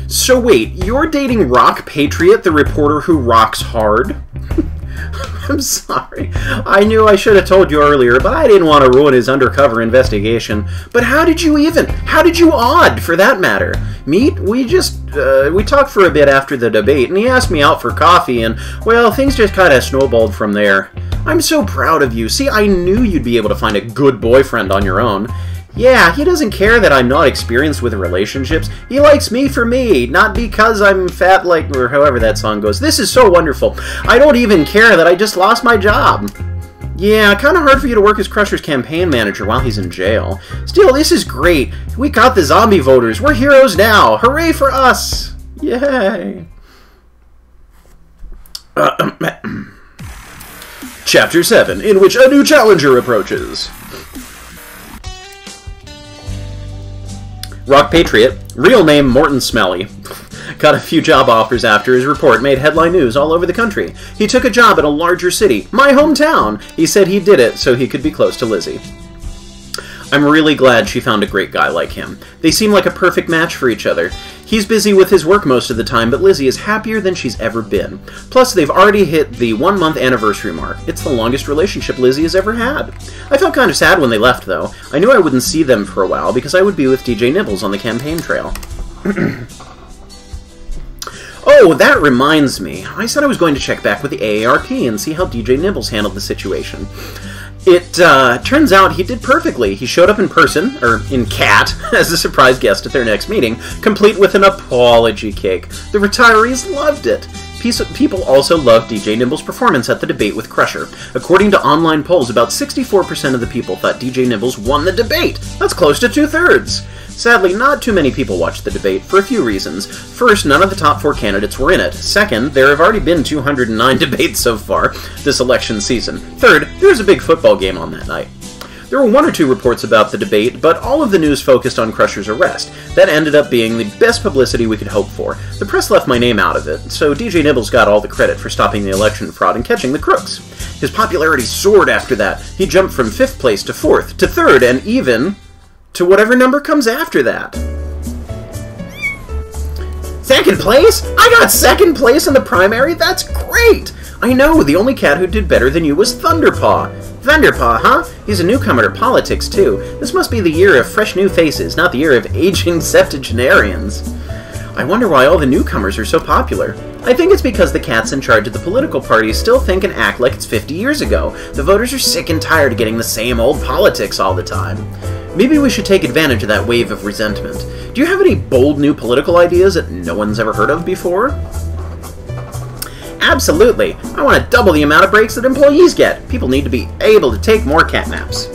So wait, you're dating Rock Patriot, the reporter who rocks hard? I'm sorry. I knew I should have told you earlier, but I didn't want to ruin his undercover investigation. But how did you odd, for that matter? Meet? We talked for a bit after the debate, and he asked me out for coffee, and, well, things just kind of snowballed from there. I'm so proud of you. See, I knew you'd be able to find a good boyfriend on your own. Yeah, he doesn't care that I'm not experienced with relationships. He likes me for me, not because I'm fat like... or however that song goes. This is so wonderful. I don't even care that I just lost my job. Yeah, kind of hard for you to work as Crusher's campaign manager while he's in jail. Still, this is great. We got the zombie voters. We're heroes now. Hooray for us. Yay. Chapter 7, in which a new challenger approaches. Rock Patriot, real name Morton Smelly, got a few job offers after his report made headline news all over the country. He took a job in a larger city, my hometown. He said he did it so he could be close to Lizzy. I'm really glad she found a great guy like him. They seem like a perfect match for each other. He's busy with his work most of the time, but Lizzy is happier than she's ever been. Plus, they've already hit the 1-month anniversary mark. It's the longest relationship Lizzy has ever had. I felt kind of sad when they left, though. I knew I wouldn't see them for a while, because I would be with DJ Nibbles on the campaign trail. Oh, that reminds me. I said I was going to check back with the AARP and see how DJ Nibbles handled the situation. It turns out he did perfectly. He showed up in person, or in cat, as a surprise guest at their next meeting, complete with an apology cake. The retirees loved it. People also loved DJ Nibbles' performance at the debate with Crusher. According to online polls, about 64% of the people thought DJ Nibbles won the debate. That's close to 2/3. Sadly, not too many people watched the debate, for a few reasons. First, none of the top 4 candidates were in it. Second, there have already been 209 debates so far this election season. Third, there was a big football game on that night. There were one or two reports about the debate, but all of the news focused on Crusher's arrest. That ended up being the best publicity we could hope for. The press left my name out of it, so DJ Nibbles got all the credit for stopping the election fraud and catching the crooks. His popularity soared after that. He jumped from 5th place to 4th, to 3rd, and even to whatever number comes after that. 2nd place? I got 2nd place in the primary? That's great! I know, the only cat who did better than you was Thunderpaw. Thunderpaw, huh? He's a newcomer to politics, too. This must be the year of fresh new faces, not the year of aging septuagenarians. I wonder why all the newcomers are so popular. I think it's because the cats in charge of the political parties still think and act like it's 50 years ago. The voters are sick and tired of getting the same old politics all the time. Maybe we should take advantage of that wave of resentment. Do you have any bold new political ideas that no one's ever heard of before? Absolutely! I want to double the amount of breaks that employees get. People need to be able to take more cat naps.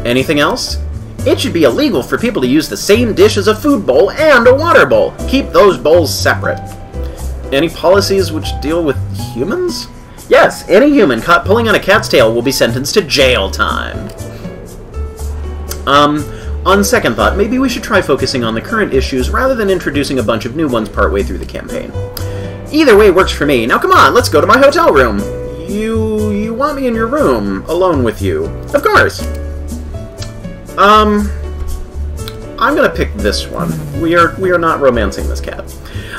Anything else? It should be illegal for people to use the same dish as a food bowl and a water bowl. Keep those bowls separate. Any policies which deal with humans? Yes, any human caught pulling on a cat's tail will be sentenced to jail time. On second thought, maybe we should try focusing on the current issues rather than introducing a bunch of new ones partway through the campaign. Either way works for me. Now come on, let's go to my hotel room. You want me in your room, alone with you? Of course. I'm gonna pick this one. We are not romancing this cat.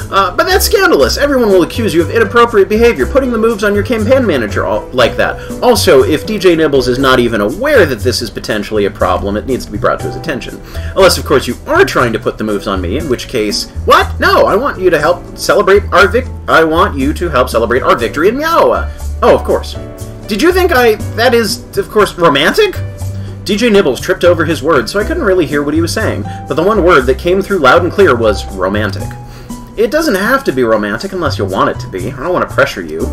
But that's scandalous. Everyone will accuse you of inappropriate behavior, putting the moves on your campaign manager like that. Also, if DJ Nibbles is not even aware that this is potentially a problem, it needs to be brought to his attention. Unless, of course, you are trying to put the moves on me, in which case... What? No, I want you to help celebrate our victory in Meowa. Oh, of course. Did you think that is, of course, romantic? DJ Nibbles tripped over his words, so I couldn't really hear what he was saying, but the one word that came through loud and clear was romantic. It doesn't have to be romantic unless you want it to be. I don't want to pressure you.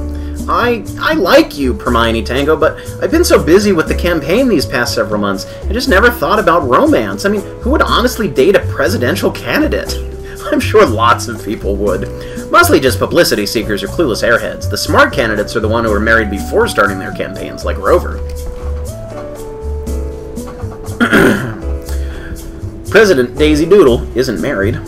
I like you, Hermione Tango, but I've been so busy with the campaign these past several months, I just never thought about romance. I mean, who would honestly date a presidential candidate? I'm sure lots of people would. Mostly just publicity seekers or clueless airheads. The smart candidates are the ones who were married before starting their campaigns, like Rover. President Daisy Doodle isn't married.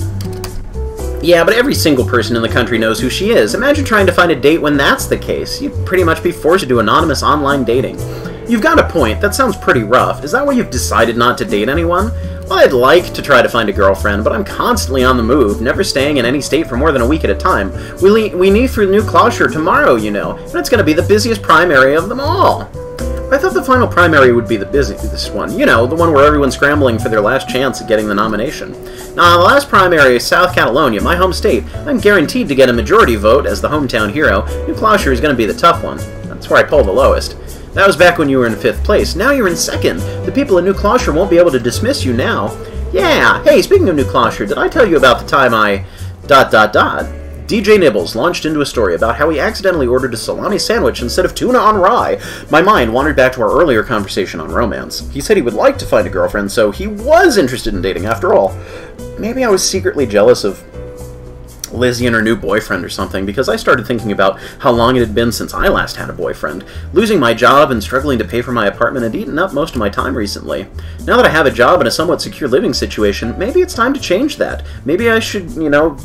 Yeah, but every single person in the country knows who she is. Imagine trying to find a date when that's the case. You'd pretty much be forced to do anonymous online dating. You've got a point. That sounds pretty rough. Is that why you've decided not to date anyone? Well, I'd like to try to find a girlfriend, but I'm constantly on the move, never staying in any state for more than a week at a time. We leave for New Clawshire tomorrow, you know, and it's going to be the busiest primary of them all. I thought the final primary would be the busiest one. You know, the one where everyone's scrambling for their last chance at getting the nomination. Now, the last primary is South Catalonia, my home state. I'm guaranteed to get a majority vote as the hometown hero. New Clawshire is going to be the tough one. That's where I pulled the lowest. That was back when you were in 5th place. Now you're in 2nd. The people in New Clawshire won't be able to dismiss you now. Yeah, hey, speaking of New Clawshire, did I tell you about the time I... ... DJ Nibbles launched into a story about how he accidentally ordered a salami sandwich instead of tuna on rye. My mind wandered back to our earlier conversation on romance. He said he would like to find a girlfriend, so he was interested in dating after all. Maybe I was secretly jealous of Lizzy and her new boyfriend or something, because I started thinking about how long it had been since I last had a boyfriend. Losing my job and struggling to pay for my apartment had eaten up most of my time recently. Now that I have a job and a somewhat secure living situation, maybe it's time to change that. Maybe I should, you know...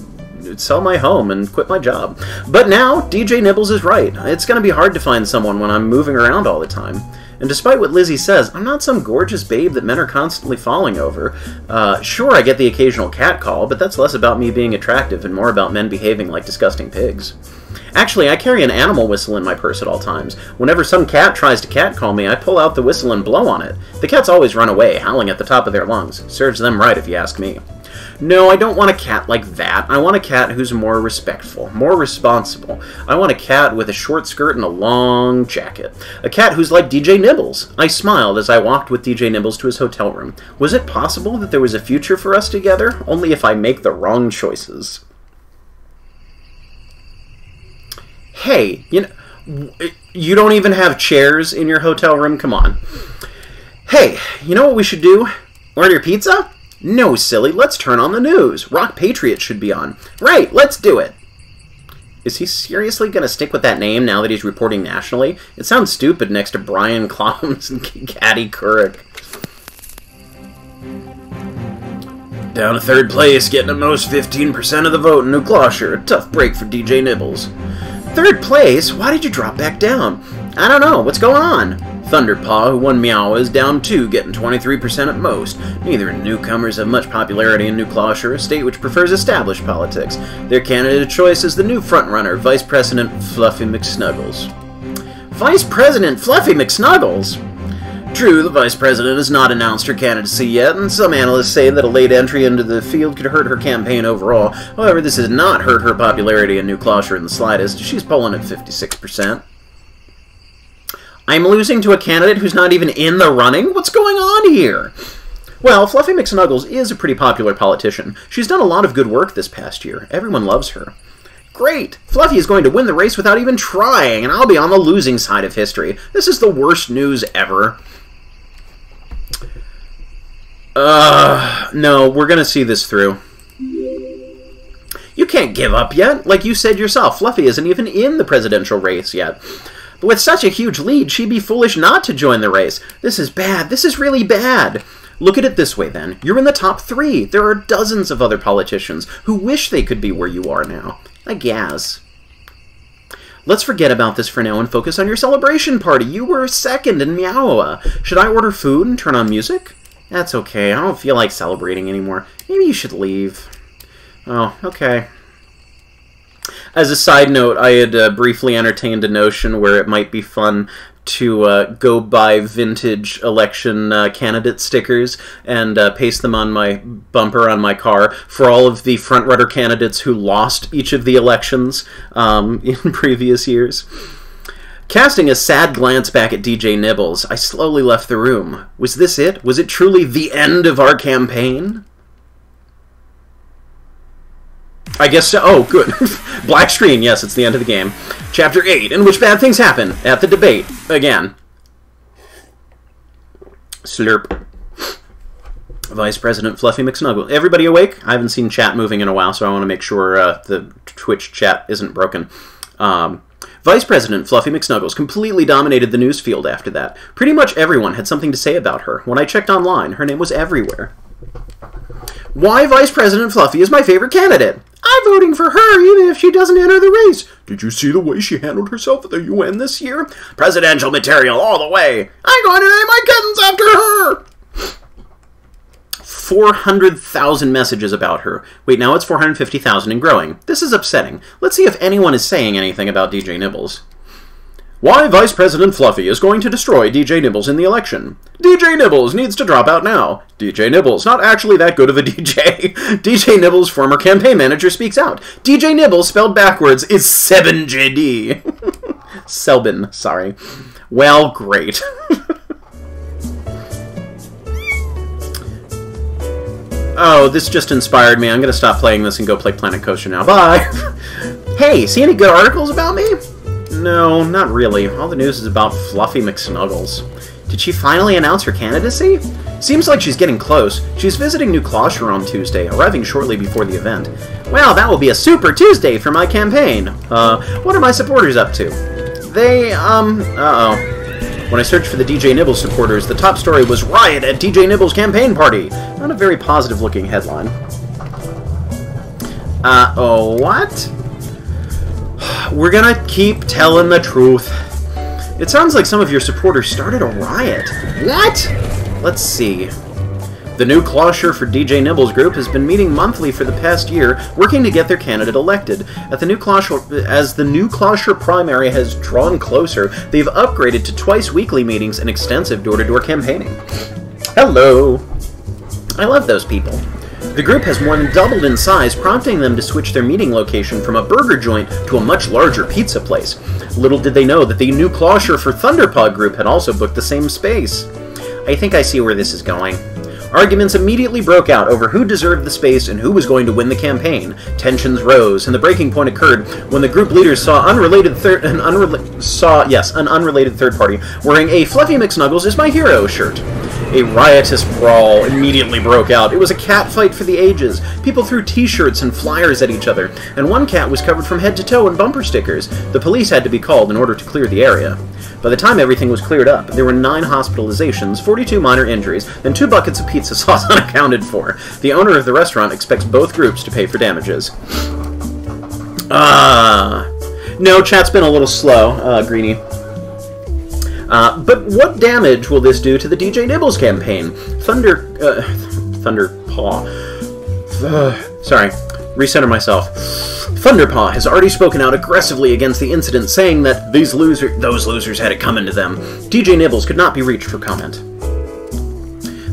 sell my home and quit my job. But now, DJ Nibbles is right. It's going to be hard to find someone when I'm moving around all the time. And despite what Lizzy says, I'm not some gorgeous babe that men are constantly falling over. Sure, I get the occasional cat call, but that's less about me being attractive and more about men behaving like disgusting pigs. Actually, I carry an animal whistle in my purse at all times. Whenever some cat tries to catcall me, I pull out the whistle and blow on it. The cats always run away, howling at the top of their lungs. Serves them right, if you ask me. No, I don't want a cat like that. I want a cat who's more respectful, more responsible. I want a cat with a short skirt and a long jacket. A cat who's like DJ Nibbles. I smiled as I walked with DJ Nibbles to his hotel room. Was it possible that there was a future for us together? Only if I make the wrong choices. Hey, you don't even have chairs in your hotel room? Come on. Hey, you know what we should do? Order pizza? No, silly. Let's turn on the news. Rock Patriot should be on. Right, let's do it. Is he seriously going to stick with that name now that he's reporting nationally? It sounds stupid next to Brian Cloms and Caddy Couric. Down to third place, getting at most 15% of the vote in New Gloucester. A tough break for DJ Nibbles. Third place? Why did you drop back down? I don't know. What's going on? Thunderpaw, who won Meow, is down 2, getting 23% at most. Neither newcomers have much popularity in New Gloucester, a state which prefers established politics. Their candidate of choice is the new frontrunner, Vice President Fluffy McSnuggles. Vice President Fluffy McSnuggles? True, the Vice President has not announced her candidacy yet, and some analysts say that a late entry into the field could hurt her campaign overall. However, this has not hurt her popularity in New Gloucester in the slightest. She's polling at 56%. I'm losing to a candidate who's not even in the running? What's going on here? Well, Fluffy McSnuggles is a pretty popular politician. She's done a lot of good work this past year. Everyone loves her. Great! Fluffy is going to win the race without even trying, and I'll be on the losing side of history. This is the worst news ever. No, we're gonna see this through. You can't give up yet. Like you said yourself, Fluffy isn't even in the presidential race yet. But with such a huge lead, she'd be foolish not to join the race. This is bad. This is really bad. Look at it this way, then. You're in the top 3. There are dozens of other politicians who wish they could be where you are now. I guess. Let's forget about this for now and focus on your celebration party. You were second in Meowa. Should I order food and turn on music? That's okay. I don't feel like celebrating anymore. Maybe you should leave. Oh, okay. As a side note, I had briefly entertained a notion where it might be fun to go buy vintage election candidate stickers and paste them on my bumper on my car for all of the frontrunner candidates who lost each of the elections in previous years. Casting a sad glance back at DJ Nibbles, I slowly left the room. Was this it? Was it truly the end of our campaign? I guess so. Oh, good. Black screen. Yes, it's the end of the game. Chapter 8, in which bad things happen at the debate. Again. Slurp. Vice President Fluffy McSnuggles. Everybody awake? I haven't seen chat moving in a while, so I want to make sure the Twitch chat isn't broken. Vice President Fluffy McSnuggles completely dominated the news field after that. Pretty much everyone had something to say about her. When I checked online, her name was everywhere. Why Vice President Fluffy is my favorite candidate? I'm voting for her even if she doesn't enter the race. Did you see the way she handled herself at the UN this year? Presidential material all the way. I'm going to name my kittens after her. 400,000 messages about her. Wait, now it's 450,000 and growing. This is upsetting. Let's see if anyone is saying anything about DJ Nibbles. Why Vice President Fluffy is going to destroy DJ Nibbles in the election. DJ Nibbles needs to drop out now. DJ Nibbles, not actually that good of a DJ. DJ Nibbles' former campaign manager speaks out. DJ Nibbles, spelled backwards, is 7JD. Selbin, sorry. Well, great. Oh, this just inspired me. I'm going to stop playing this and go play Planet Coaster now. Bye! Hey, see any good articles about me? No, not really. All the news is about Fluffy McSnuggles. Did she finally announce her candidacy? Seems like she's getting close. She's visiting New Gloucester on Tuesday, arriving shortly before the event. Well, that will be a super Tuesday for my campaign. What are my supporters up to? They, uh-oh. When I searched for the DJ Nibbles supporters, the top story was Riot at DJ Nibbles campaign party. Not a very positive-looking headline. Oh, what? We're gonna keep telling the truth. It sounds like some of your supporters started a riot. What? Let's see. The New Gloucester for DJ Nibbles group has been meeting monthly for the past year, working to get their candidate elected. As the New Gloucester primary has drawn closer, they've upgraded to twice-weekly meetings and extensive door-to-door campaigning. Hello. I love those people. The group has more than doubled in size, prompting them to switch their meeting location from a burger joint to a much larger pizza place. Little did they know that the New Gloucester for Thunderpaw group had also booked the same space. I think I see where this is going. Arguments immediately broke out over who deserved the space and who was going to win the campaign. Tensions rose, and the breaking point occurred when the group leaders saw an unrelated third party wearing a Fluffy McSnuggles is my hero shirt. A riotous brawl immediately broke out. It was a cat fight for the ages. People threw t-shirts and flyers at each other, and one cat was covered from head to toe in bumper stickers. The police had to be called in order to clear the area. By the time everything was cleared up, there were 9 hospitalizations, 42 minor injuries, and 2 buckets of pizza sauce unaccounted for. The owner of the restaurant expects both groups to pay for damages. No, chat's been a little slow, Greenie. But what damage will this do to the DJ Nibbles campaign? Thunderpaw. Sorry, recenter myself. Thunderpaw has already spoken out aggressively against the incident, saying that those losers had it coming to them. DJ Nibbles could not be reached for comment.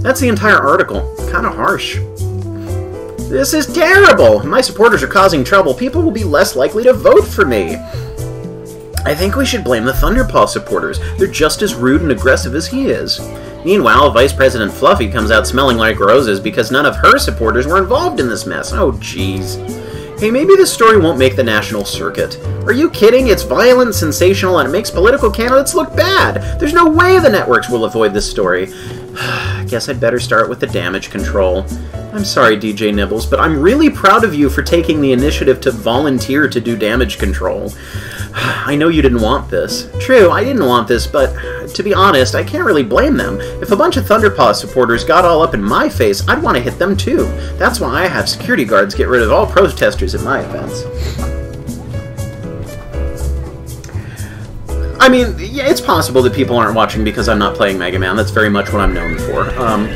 That's the entire article. Kinda harsh. This is terrible! My supporters are causing trouble. People will be less likely to vote for me. I think we should blame the Thunderpaw supporters. They're just as rude and aggressive as he is. Meanwhile, Vice President Fluffy comes out smelling like roses because none of her supporters were involved in this mess. Oh, jeez. Hey, maybe this story won't make the national circuit. Are you kidding? It's violent, sensational, and it makes political candidates look bad. There's no way the networks will avoid this story. I guess I'd better start with the damage control. I'm sorry, DJ Nibbles, but I'm really proud of you for taking the initiative to volunteer to do damage control. I know you didn't want this. True, I didn't want this, but to be honest, I can't really blame them. If a bunch of Thunderpaw supporters got all up in my face, I'd want to hit them too. That's why I have security guards get rid of all protesters at my events. I mean, yeah, it's possible that people aren't watching because I'm not playing Mega Man. That's very much what I'm known for.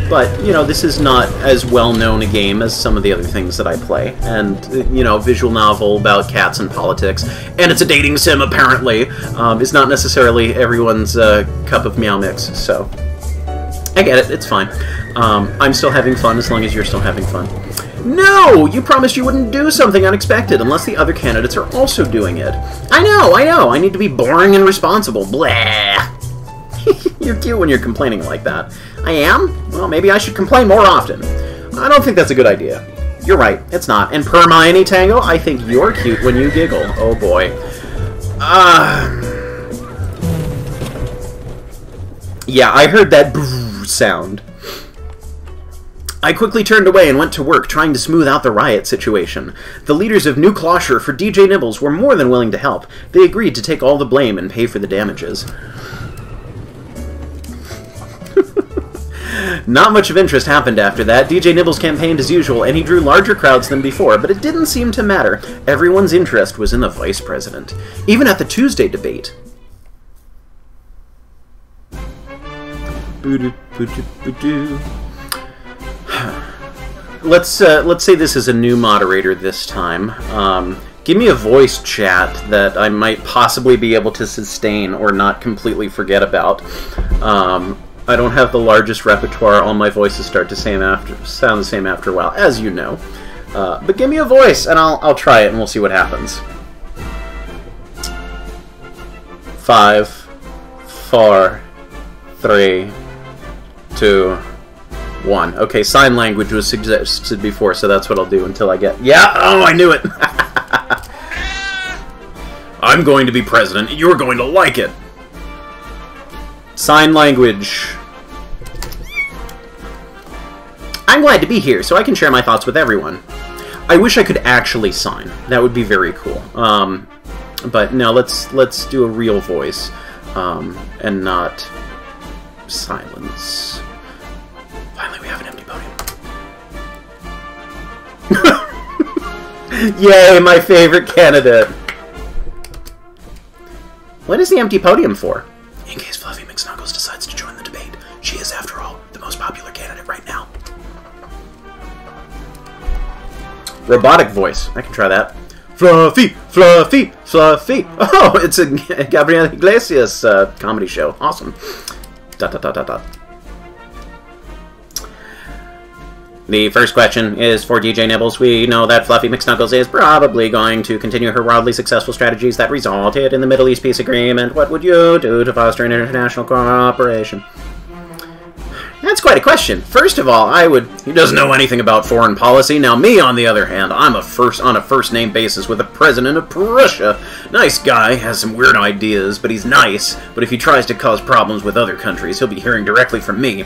But, you know, this is not as well-known a game as some of the other things that I play. And, you know, visual novel about cats and politics. And it's a dating sim, apparently. Is not necessarily everyone's cup of Meow Mix, so... I get it, it's fine. I'm still having fun as long as you're still having fun. No! You promised you wouldn't do something unexpected unless the other candidates are also doing it. I know! I need to be boring and responsible. Blah! You're cute when you're complaining like that. I am? Well, maybe I should complain more often. I don't think that's a good idea. You're right, it's not. And per Hermione Tango, I think you're cute when you giggle. Oh boy. Yeah, I heard that sound. I quickly turned away and went to work, trying to smooth out the riot situation. The leaders of New Closure for DJ Nibbles were more than willing to help. They agreed to take all the blame and pay for the damages. Not much of interest happened after that. DJ Nibbles campaigned as usual, and he drew larger crowds than before, but it didn't seem to matter. Everyone's interest was in the vice president. Even at the Tuesday debate. Let's say this is a new moderator this time. Give me a voice chat that I might possibly be able to sustain or not completely forget about. I don't have the largest repertoire. All my voices start to sound the same after a while, as you know. But give me a voice, and I'll try it, and we'll see what happens. 5, 4, 3, 2, 1. Okay, sign language was suggested before, so that's what I'll do until I get... Yeah! Oh, I knew it! I'm going to be president, and you're going to like it! Sign language. I'm glad to be here, so I can share my thoughts with everyone. I wish I could actually sign. That would be very cool. But no, let's do a real voice, and not silence. Finally, we have an empty podium. Yay, my favorite candidate. What is the empty podium for? In case Fluffy McSnuggles decides to join the debate. She is, after all, the most popular candidate right now. Robotic voice. I can try that. Fluffy! Fluffy! Fluffy! Oh, it's a Gabriel Iglesias comedy show. Awesome. ... The first question is for DJ Nibbles. We know that Fluffy McSnuggles is probably going to continue her wildly successful strategies that resulted in the Middle East peace agreement. What would you do to foster international cooperation? That's quite a question. First of all, I would... He doesn't know anything about foreign policy. Now, me, on the other hand, I'm on a first-name basis with the president of Prussia. Nice guy, has some weird ideas, but he's nice. But if he tries to cause problems with other countries, he'll be hearing directly from me.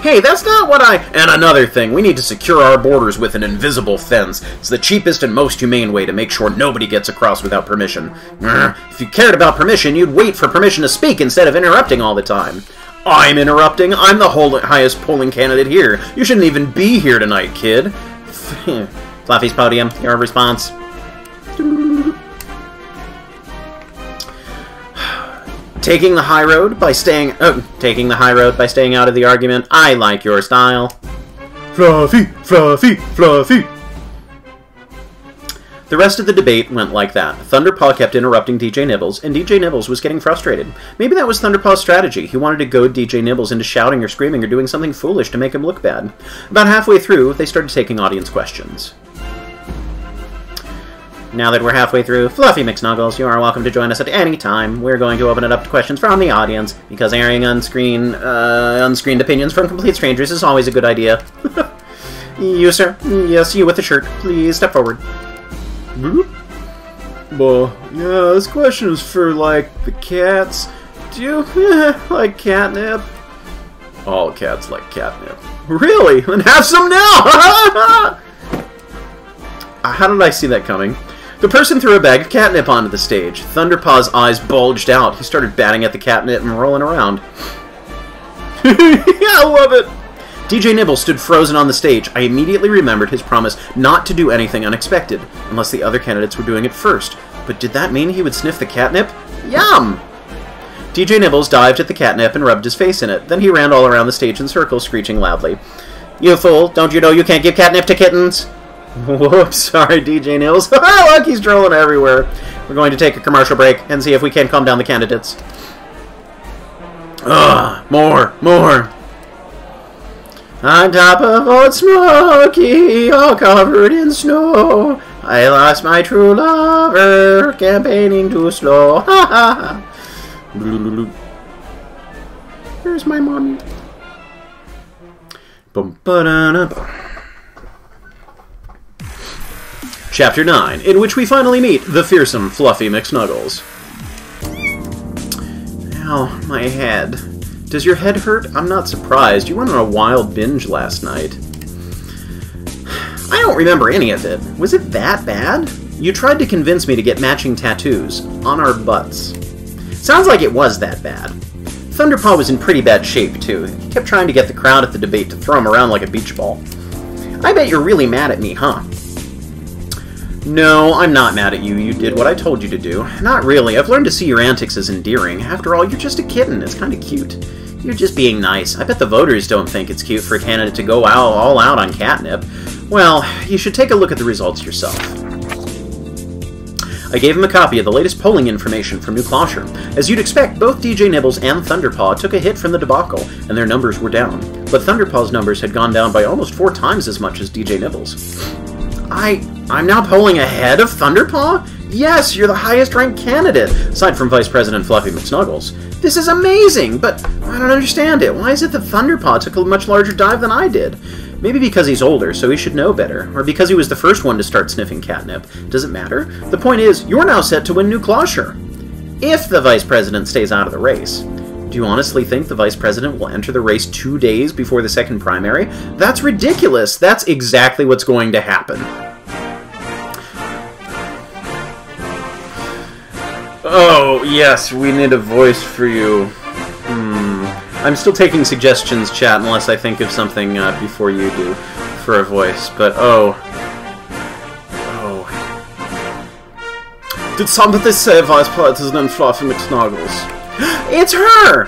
Hey, that's not what I... And another thing, we need to secure our borders with an invisible fence. It's the cheapest and most humane way to make sure nobody gets across without permission. If you cared about permission, you'd wait for permission to speak instead of interrupting all the time. I'm interrupting? I'm the highest polling candidate here. You shouldn't even be here tonight, kid. Fluffy's podium, your response. Taking the high road by staying out of the argument. I like your style. Fluffy, Fluffy, Fluffy. The rest of the debate went like that. Thunderpaw kept interrupting DJ Nibbles, and DJ Nibbles was getting frustrated. Maybe that was Thunderpaw's strategy. He wanted to goad DJ Nibbles into shouting or screaming or doing something foolish to make him look bad. About halfway through, they started taking audience questions. Now that we're halfway through, Fluffy McSnuggles, you are welcome to join us at any time. We're going to open it up to questions from the audience, because airing unscreened opinions from complete strangers is always a good idea. You, sir. Yes, you with the shirt. Please step forward. Well, yeah, this question is for, like, the cats. Do you like catnip? All cats like catnip. Really? Then have some now! How did I see that coming? The person threw a bag of catnip onto the stage. Thunderpaw's eyes bulged out. He started batting at the catnip and rolling around. Yeah, I love it! DJ Nibbles stood frozen on the stage. I immediately remembered his promise not to do anything unexpected, unless the other candidates were doing it first. But did that mean he would sniff the catnip? Yum! DJ Nibbles dived at the catnip and rubbed his face in it. Then he ran all around the stage in circles, screeching loudly. You fool! Don't you know you can't give catnip to kittens? Whoops, sorry, DJ Nibbles. Look, he's drooling everywhere. We're going to take a commercial break and see if we can calm down the candidates. More! On top of Old Smoky, all covered in snow, I lost my true lover, campaigning too slow. Ha ha ha. Where's my mommy? Chapter 9, in which we finally meet the fearsome Fluffy McSnuggles. Ow, my head. Does your head hurt? I'm not surprised. You went on a wild binge last night. I don't remember any of it. Was it that bad? You tried to convince me to get matching tattoos on our butts. Sounds like it was that bad. Thunderpaw was in pretty bad shape, too. He kept trying to get the crowd at the debate to throw him around like a beach ball. I bet you're really mad at me, huh? No, I'm not mad at you. You did what I told you to do. Not really. I've learned to see your antics as endearing. After all, you're just a kitten. It's kind of cute. You're just being nice. I bet the voters don't think it's cute for a candidate to go all out on catnip. Well, you should take a look at the results yourself. I gave him a copy of the latest polling information from New Closure. As you'd expect, both DJ Nibbles and Thunderpaw took a hit from the debacle, and their numbers were down. But Thunderpaw's numbers had gone down by almost 4 times as much as DJ Nibbles. I'm now polling ahead of Thunderpaw? Yes, you're the highest-ranked candidate, aside from Vice President Fluffy McSnuggles. This is amazing, but I don't understand it. Why is it that Thunderpaw took a much larger dive than I did? Maybe because he's older, so he should know better, or because he was the first one to start sniffing catnip. Does it matter? The point is, you're now set to win New Closure. If the Vice President stays out of the race. Do you honestly think the Vice President will enter the race 2 days before the second primary? That's ridiculous. That's exactly what's going to happen. Oh, yes, we need a voice for you. I'm still taking suggestions, chat, unless I think of something before you do for a voice, but oh. Did somebody say Vice President Fluffy McSnuggles? It's her!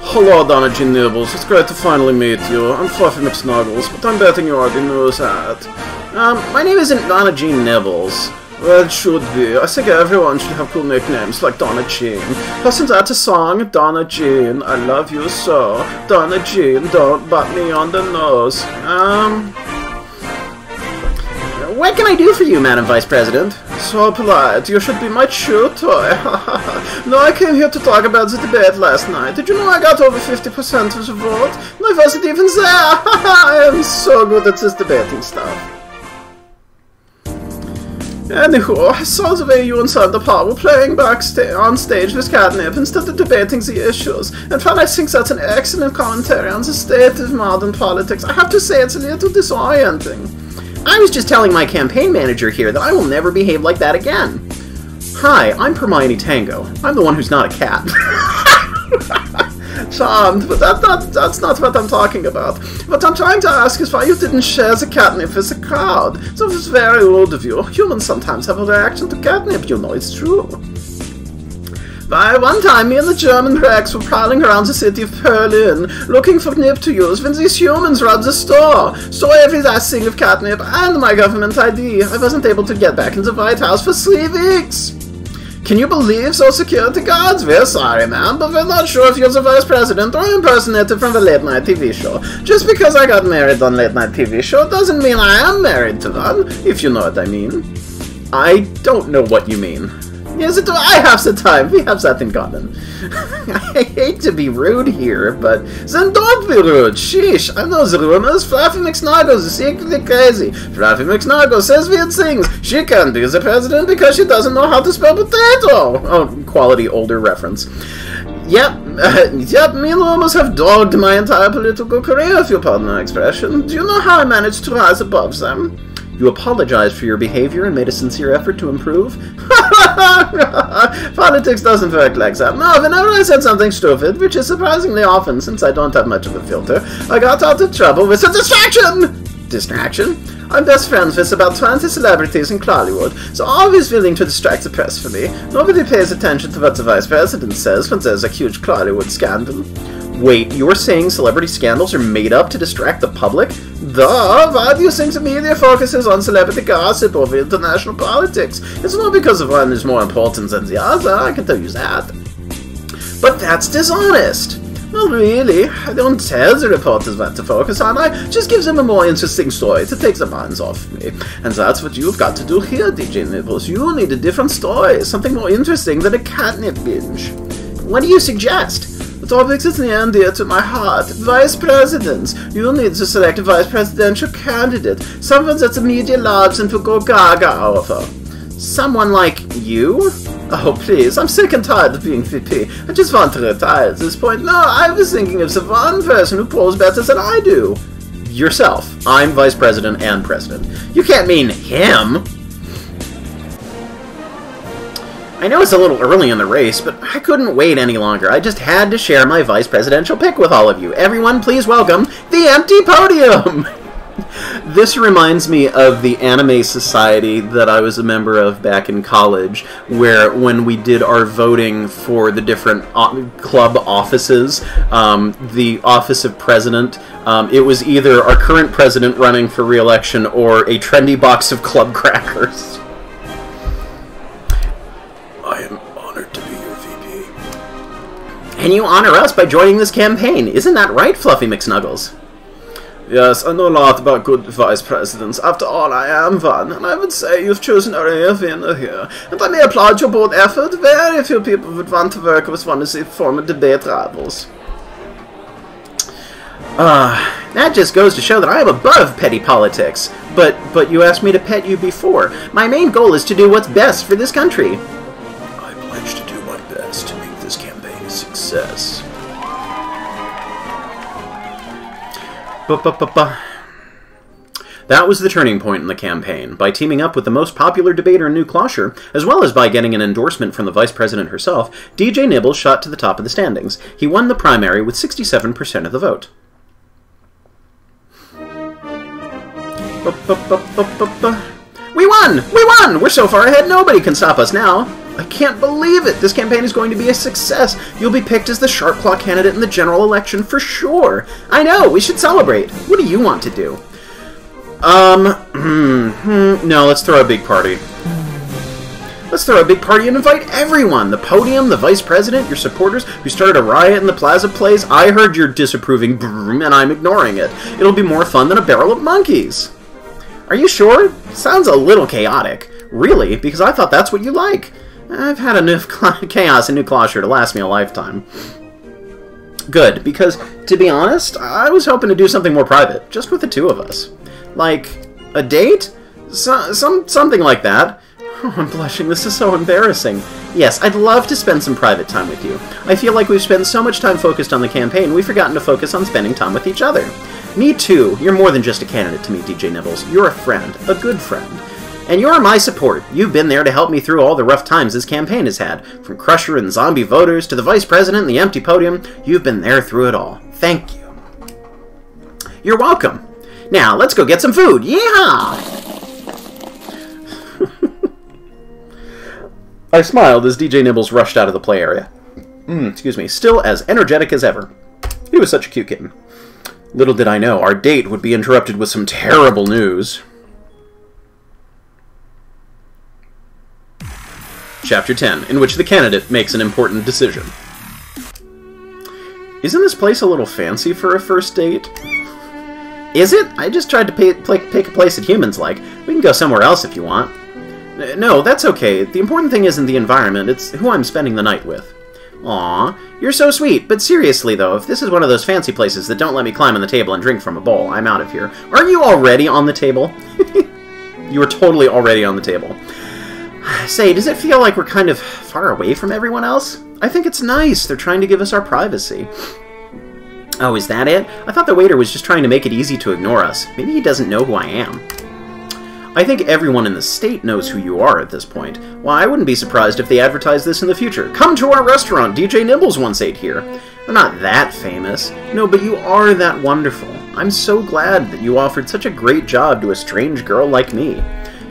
Hello, DJ Nibbles. It's great to finally meet you. I'm Fluffy McSnuggles, but I'm betting you already know that. My name isn't Donna Jean Nibbles. Well, it should be. I think everyone should have cool nicknames like Donna Jean. Wasn't that a song? Donna Jean, I love you so. Donna Jean, don't bat me on the nose. What can I do for you, Madam Vice President? So polite. You should be my chew toy. No, I came here to talk about the debate last night. Did you know I got over 50% of the vote? And I wasn't even there. I am so good at this debating stuff. Anywho, I saw the way you and Thunderpaw were playing on stage with catnip instead of debating the issues. In fact, I think that's an excellent commentary on the state of modern politics. I have to say it's a little disorienting. I was just telling my campaign manager here that I will never behave like that again. Hi, I'm Hermione Tango. I'm the one who's not a cat. Charmed, but that's not what I'm talking about. What I'm trying to ask is why you didn't share the catnip with the crowd. That was very rude of you. Humans sometimes have a reaction to catnip, you know, it's true. Why, one time me and the German Rex were prowling around the city of Berlin, looking for nip to use when these humans robbed the store. Stole every last thing of catnip and my government ID. I wasn't able to get back in the White House for 3 weeks. Can you believe those security guards? We're sorry, ma'am, but we're not sure if you're the vice president or impersonator from the late-night TV show. Just because I got married on late-night TV show doesn't mean I am married to one, if you know what I mean. I don't know what you mean. Yes, I have the time. We have that in common. I hate to be rude here, but then don't be rude. Sheesh, I know the rumors. Fluffy McSnuggles is secretly crazy. Fluffy McSnuggles says weird things. She can't be the president because she doesn't know how to spell potato. Oh, quality older reference. Yep, me and rumors have dogged my entire political career, if you pardon my expression. Do you know how I managed to rise above them? You apologized for your behavior and made a sincere effort to improve? Politics doesn't work like that. No, whenever I said something stupid, which is surprisingly often since I don't have much of a filter, I got out of trouble with a distraction! Distraction? I'm best friends with about 20 celebrities in Clollywood, so always willing to distract the press for me. Nobody pays attention to what the vice president says when there's a huge Clollywood scandal. Wait, you're saying celebrity scandals are made up to distract the public? Duh! Why do you think the media focuses on celebrity gossip over international politics? It's not because one is more important than the other, I can tell you that. But that's dishonest! Well, really, I don't tell the reporters what to focus on, I just give them a more interesting story to take their minds off me. And that's what you've got to do here, DJ Nibbles. You need a different story, something more interesting than a catnip binge. What do you suggest? The topic is near and dear to my heart. Vice presidents. You need to select a vice presidential candidate. Someone that the media loves and will go gaga over. Someone like you? Oh, please, I'm sick and tired of being VP. I just want to retire at this point. No, I was thinking of the one person who polls better than I do. Yourself. I'm vice president and president. You can't mean him. I know it's a little early in the race, but I couldn't wait any longer. I just had to share my vice presidential pick with all of you. Everyone, please welcome the empty podium! This reminds me of the anime society that I was a member of back in college, where when we did our voting for the different club offices, the office of president, it was either our current president running for re-election or a trendy box of club crackers. I am honored to be your VP. And you honor us by joining this campaign. Isn't that right, Fluffy McSnuggles? Yes, I know a lot about good vice presidents. After all, I am one, and I would say you've chosen a real winner here. And I may applaud your bold effort. Very few people would want to work with one of the former debate rivals. That just goes to show that I am above petty politics. But you asked me to pet you before. My main goal is to do what's best for this country. I pledge to do my best to make this campaign a success. That was the turning point in the campaign. By teaming up with the most popular debater in New Closure, as well as by getting an endorsement from the vice president herself, DJ Nibbles shot to the top of the standings. He won the primary with 67% of the vote. We won! We won! We're so far ahead, nobody can stop us now. I can't believe it! This campaign is going to be a success! You'll be picked as the Sharp Claw candidate in the general election for sure! I know! We should celebrate! What do you want to do? No, let's throw a big party. Let's throw a big party and invite everyone! The podium, the vice president, your supporters who started a riot in the Plaza Place. I heard your disapproving brrrm and I'm ignoring it. It'll be more fun than a barrel of monkeys! Are you sure? Sounds a little chaotic. Really? Because I thought that's what you like. I've had enough chaos in New Closure to last me a lifetime. Good, because, to be honest, I was hoping to do something more private, just with the two of us. Like, a date? Something like that. Oh, I'm blushing. This is so embarrassing. Yes, I'd love to spend some private time with you. I feel like we've spent so much time focused on the campaign, we've forgotten to focus on spending time with each other. Me too. You're more than just a candidate to me, DJ Nibbles. You're a friend. A good friend. And you're my support. You've been there to help me through all the rough times this campaign has had. From Crusher and zombie voters to the Vice President and the empty podium, you've been there through it all. Thank you. You're welcome. Now, let's go get some food. Yeehaw! I smiled as DJ Nibbles rushed out of the play area. Excuse me, still as energetic as ever. He was such a cute kitten. Little did I know, our date would be interrupted with some terrible news. Chapter 10, in which the candidate makes an important decision. Isn't this place a little fancy for a first date? Is it? I just tried to pick a place that humans like. We can go somewhere else if you want. No, that's okay. The important thing isn't the environment, it's who I'm spending the night with. Aw, you're so sweet, but seriously though, if this is one of those fancy places that don't let me climb on the table and drink from a bowl, I'm out of here. Aren't you already on the table? You are totally already on the table. Say, does it feel like we're kind of far away from everyone else? I think it's nice. They're trying to give us our privacy. Oh, is that it? I thought the waiter was just trying to make it easy to ignore us. Maybe he doesn't know who I am. I think everyone in the state knows who you are at this point. Why, I wouldn't be surprised if they advertise this in the future. Come to our restaurant! DJ Nibbles once ate here. I'm not that famous. No, but you are that wonderful. I'm so glad that you offered such a great job to a strange girl like me.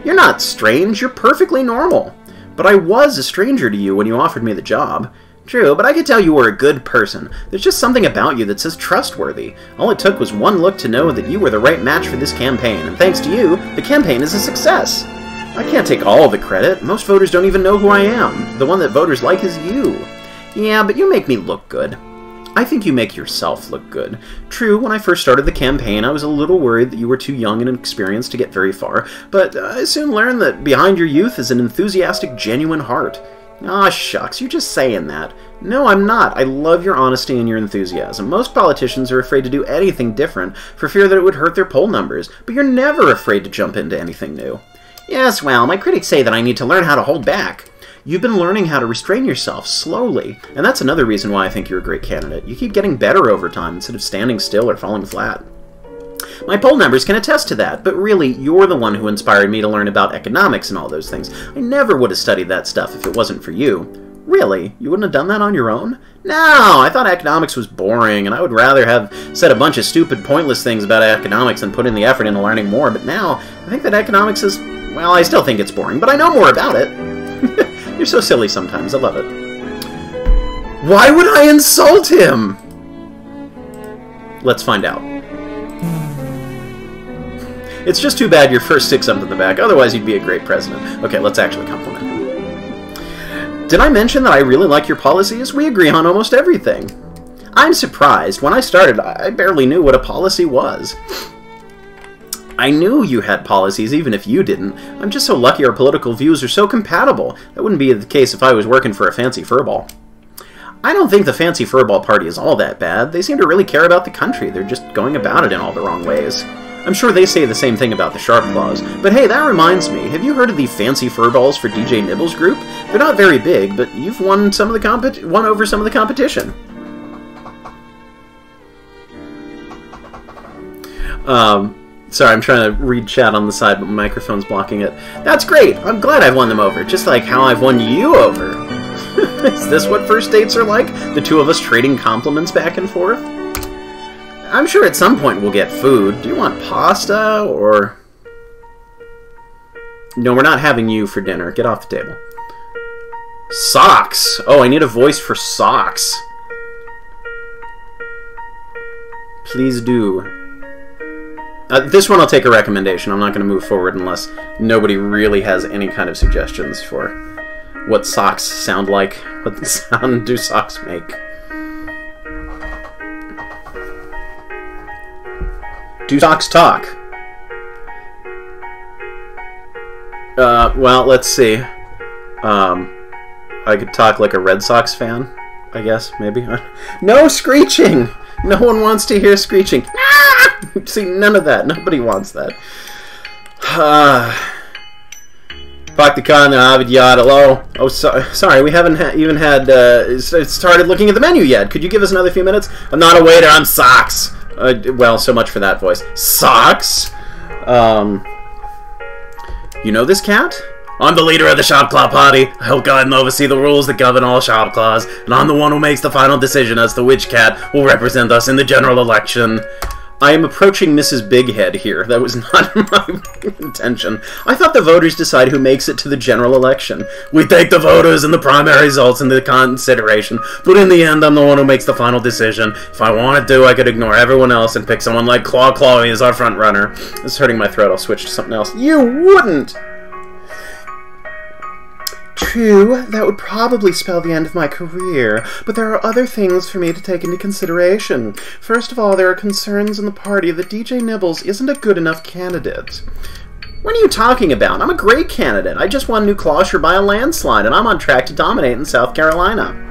You're not strange, you're perfectly normal. But I was a stranger to you when you offered me the job. True, but I could tell you were a good person. There's just something about you that says trustworthy. All it took was one look to know that you were the right match for this campaign, and thanks to you, the campaign is a success. I can't take all the credit. Most voters don't even know who I am. The one that voters like is you. Yeah, but you make me look good. I think you make yourself look good. True, when I first started the campaign, I was a little worried that you were too young and inexperienced to get very far, but I soon learned that behind your youth is an enthusiastic, genuine heart. Aw, shucks, you're just saying that. No, I'm not. I love your honesty and your enthusiasm. Most politicians are afraid to do anything different for fear that it would hurt their poll numbers, but you're never afraid to jump into anything new. Yes, well, my critics say that I need to learn how to hold back. You've been learning how to restrain yourself slowly, and that's another reason why I think you're a great candidate. You keep getting better over time instead of standing still or falling flat. My poll numbers can attest to that, but really, you're the one who inspired me to learn about economics and all those things. I never would have studied that stuff if it wasn't for you. Really? You wouldn't have done that on your own? No, I thought economics was boring, and I would rather have said a bunch of stupid, pointless things about economics than put in the effort into learning more, but now, I think that economics is... well, I still think it's boring, but I know more about it. You're so silly sometimes, I love it. Why would I insult him? Let's find out. It's just too bad your first stick something in the back, otherwise you'd be a great president. Okay, let's actually compliment him. Did I mention that I really like your policies? We agree on almost everything. I'm surprised. When I started, I barely knew what a policy was. I knew you had policies, even if you didn't. I'm just so lucky our political views are so compatible. That wouldn't be the case if I was working for a fancy furball. I don't think the fancy furball party is all that bad. They seem to really care about the country. They're just going about it in all the wrong ways. I'm sure they say the same thing about the Sharp Claws. But hey, that reminds me, have you heard of the Fancy Furballs for DJ Nibbles group? They're not very big, but you've won over some of the competition. Sorry, I'm trying to read chat on the side, but my microphone's blocking it. That's great! I'm glad I've won them over, just like how I've won you over. Is this what first dates are like? The two of us trading compliments back and forth? I'm sure at some point we'll get food. Do you want pasta, or... No, we're not having you for dinner. Get off the table. Socks! Oh, I need a voice for socks. Please do. This one I'll take a recommendation. I'm not going to move forward unless nobody really has any kind of suggestions for what socks sound like. What sound do socks make? Do socks talk? Well, let's see. I could talk like a Red Sox fan, I guess, maybe. No screeching! No one wants to hear screeching. See, none of that. Nobody wants that. Fuck the con, yada. Hello. Oh, sorry, we haven't even had started looking at the menu yet. Could you give us another few minutes? I'm not a waiter, I'm Socks. Well, so much for that voice. Socks? You know this cat? I'm the leader of the Shop Claw Party. I help guide and oversee the rules that govern all Shop Claws, and I'm the one who makes the final decision as to which cat will represent us in the general election. I am approaching Mrs. Bighead here. That was not my intention. I thought the voters decide who makes it to the general election. We take the voters and the primary results into consideration, but in the end, I'm the one who makes the final decision. If I wanted to, I could ignore everyone else and pick someone like Claw Clawy as our front runner. It's hurting my throat. I'll switch to something else. You wouldn't! True, that would probably spell the end of my career, but there are other things for me to take into consideration. First of all, there are concerns in the party that DJ Nibbles isn't a good enough candidate. What are you talking about? I'm a great candidate. I just won New Clawshire by a landslide, and I'm on track to dominate in South Carolina.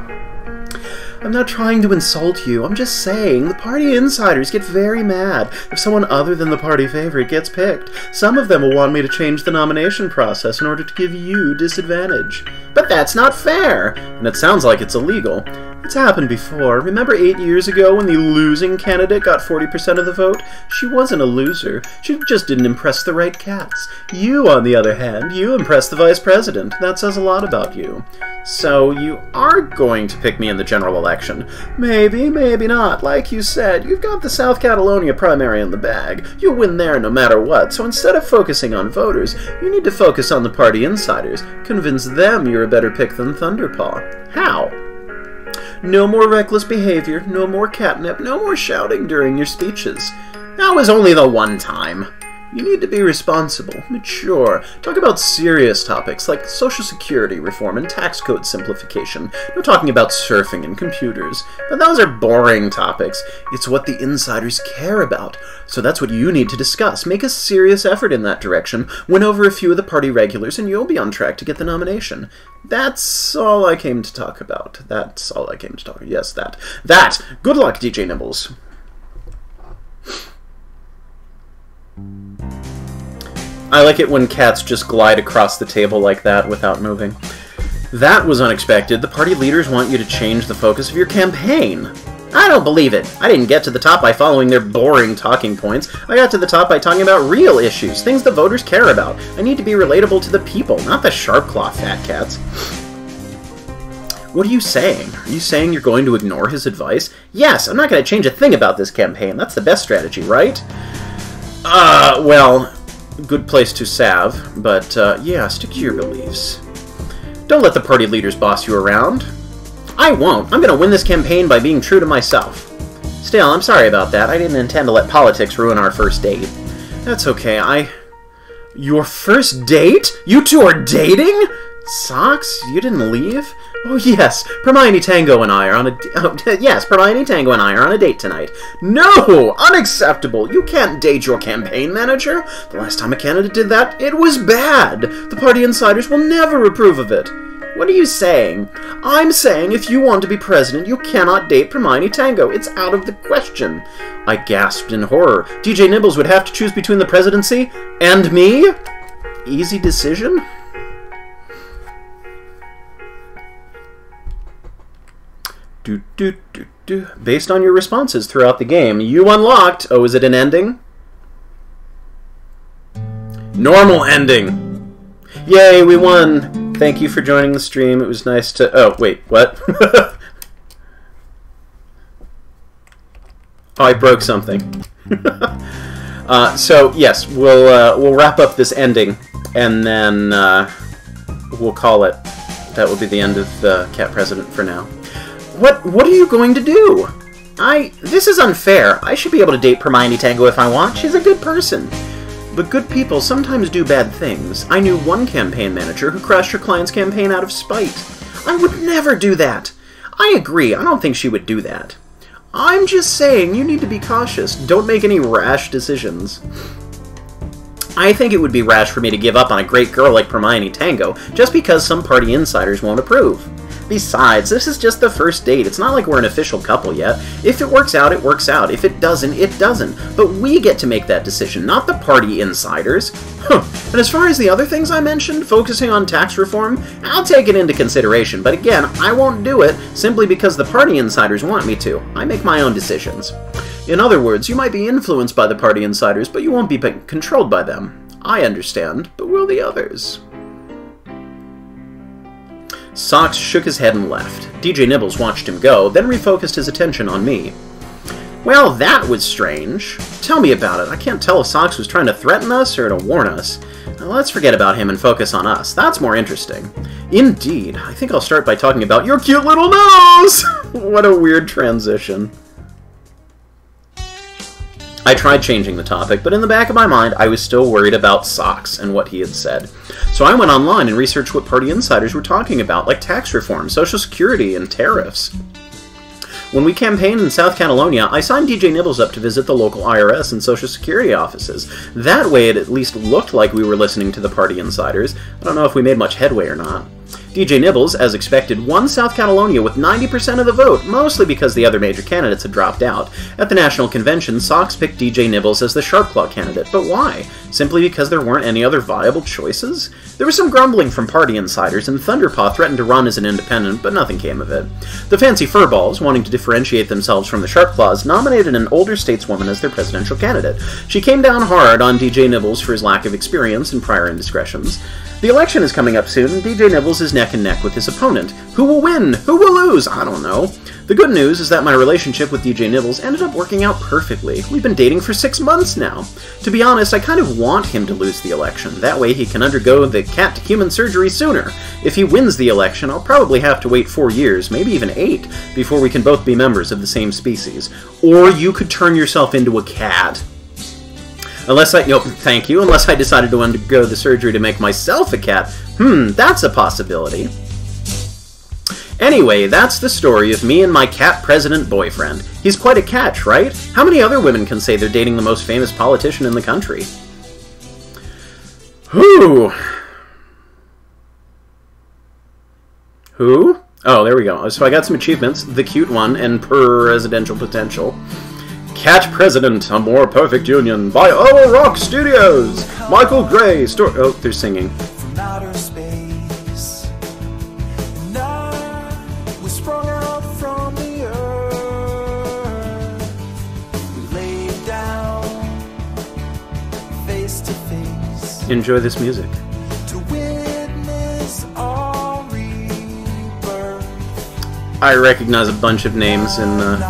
I'm not trying to insult you. I'm just saying the party insiders get very mad if someone other than the party favorite gets picked. Some of them will want me to change the nomination process in order to give you disadvantage. But that's not fair! And it sounds like it's illegal. It's happened before. Remember 8 years ago when the losing candidate got 40% of the vote? She wasn't a loser. She just didn't impress the right cats. You, on the other hand, you impressed the vice president. That says a lot about you. So you are going to pick me in the general election. Maybe, maybe not. Like you said, you've got the South Catalonia primary in the bag. You'll win there no matter what. So instead of focusing on voters, you need to focus on the party insiders. Convince them you're a better pick than Thunderpaw. How? No more reckless behavior, no more catnip, no more shouting during your speeches. That was only the one time. You need to be responsible, mature, talk about serious topics like Social Security reform and tax code simplification. No talking about surfing and computers. But those are boring topics. It's what the insiders care about. So that's what you need to discuss. Make a serious effort in that direction, win over a few of the party regulars, and you'll be on track to get the nomination. That's all I came to talk about. That's all I came to talk about. Yes, that. That! Good luck, DJ Nibbles. I like it when cats just glide across the table like that without moving. That was unexpected. The party leaders want you to change the focus of your campaign. I don't believe it. I didn't get to the top by following their boring talking points. I got to the top by talking about real issues, things the voters care about. I need to be relatable to the people, not the sharp claw fat cats. What are you saying? Are you saying you're going to ignore his advice? Yes, I'm not going to change a thing about this campaign. That's the best strategy, right? Well, good place to salve, but, yeah, stick to your beliefs. Don't let the party leaders boss you around. I won't. I'm going to win this campaign by being true to myself. Still, I'm sorry about that. I didn't intend to let politics ruin our first date. That's okay, Your first date? You two are dating? Socks? You didn't leave? Oh yes, Hermione Tango and I are on a date tonight. No! Unacceptable! You can't date your campaign manager. The last time a candidate did that, it was bad. The party insiders will never approve of it. What are you saying? I'm saying if you want to be president, you cannot date Hermione Tango. It's out of the question. I gasped in horror. DJ Nibbles would have to choose between the presidency and me? Easy decision? Based on your responses throughout the game, you unlocked... Oh, is it an ending? Normal ending! Yay, we won! Thank you for joining the stream. It was nice to... Oh, wait, what? Oh, I broke something. So, yes, we'll wrap up this ending, and then we'll call it. That will be the end of Cat President for now. What are you going to do? This is unfair. I should be able to date Hermione Tango if I want. She's a good person. But good people sometimes do bad things. I knew one campaign manager who crashed her client's campaign out of spite. I would never do that. I agree. I don't think she would do that. I'm just saying you need to be cautious. Don't make any rash decisions. I think it would be rash for me to give up on a great girl like Hermione Tango just because some party insiders won't approve. Besides, this is just the first date. It's not like we're an official couple yet. If it works out, it works out. If it doesn't, it doesn't. But we get to make that decision, not the party insiders. And as far as the other things I mentioned, focusing on tax reform, I'll take it into consideration. But again, I won't do it simply because the party insiders want me to. I make my own decisions. In other words, you might be influenced by the party insiders, but you won't be controlled by them. I understand, but will the others? Socks shook his head and left. DJ Nibbles watched him go, then refocused his attention on me. Well, that was strange. Tell me about it. I can't tell if Socks was trying to threaten us or to warn us. Now, let's forget about him and focus on us. That's more interesting. Indeed. I think I'll start by talking about your cute little nose! What a weird transition. I tried changing the topic, but in the back of my mind, I was still worried about Socks and what he had said. So I went online and researched what party insiders were talking about, like tax reform, Social Security, and tariffs. When we campaigned in South Catalonia, I signed DJ Nibbles up to visit the local IRS and Social Security offices. That way it at least looked like we were listening to the party insiders. I don't know if we made much headway or not. DJ Nibbles, as expected, won South Catalonia with 90% of the vote, mostly because the other major candidates had dropped out. At the national convention, Socks picked DJ Nibbles as the Sharpclaw candidate, but why? Simply because there weren't any other viable choices? There was some grumbling from party insiders, and Thunderpaw threatened to run as an independent, but nothing came of it. The Fancy Furballs, wanting to differentiate themselves from the Sharpclaws, nominated an older stateswoman as their presidential candidate. She came down hard on DJ Nibbles for his lack of experience and prior indiscretions. The election is coming up soon, and DJ Nibbles is neck and neck with his opponent. Who will win? Who will lose? I don't know. The good news is that my relationship with DJ Nibbles ended up working out perfectly. We've been dating for 6 months now. To be honest, I kind of want him to lose the election. That way he can undergo the cat-to-human surgery sooner. If he wins the election, I'll probably have to wait 4 years, maybe even 8, before we can both be members of the same species. Or you could turn yourself into a cat. Unless I, thank you, unless I decided to undergo the surgery to make myself a cat. That's a possibility. Anyway, that's the story of me and my cat president boyfriend. He's quite a catch, right? How many other women can say they're dating the most famous politician in the country? Who? Oh, there we go. So I got some achievements. The cute one and presidential potential. Cat President, a more perfect union by Owl Rock Studios. Michael Gray. Oh, they're singing. From outer space, now we sprung out from the earth. We laid down face to face. Enjoy this music. To witness our rebirth. I recognize a bunch of names in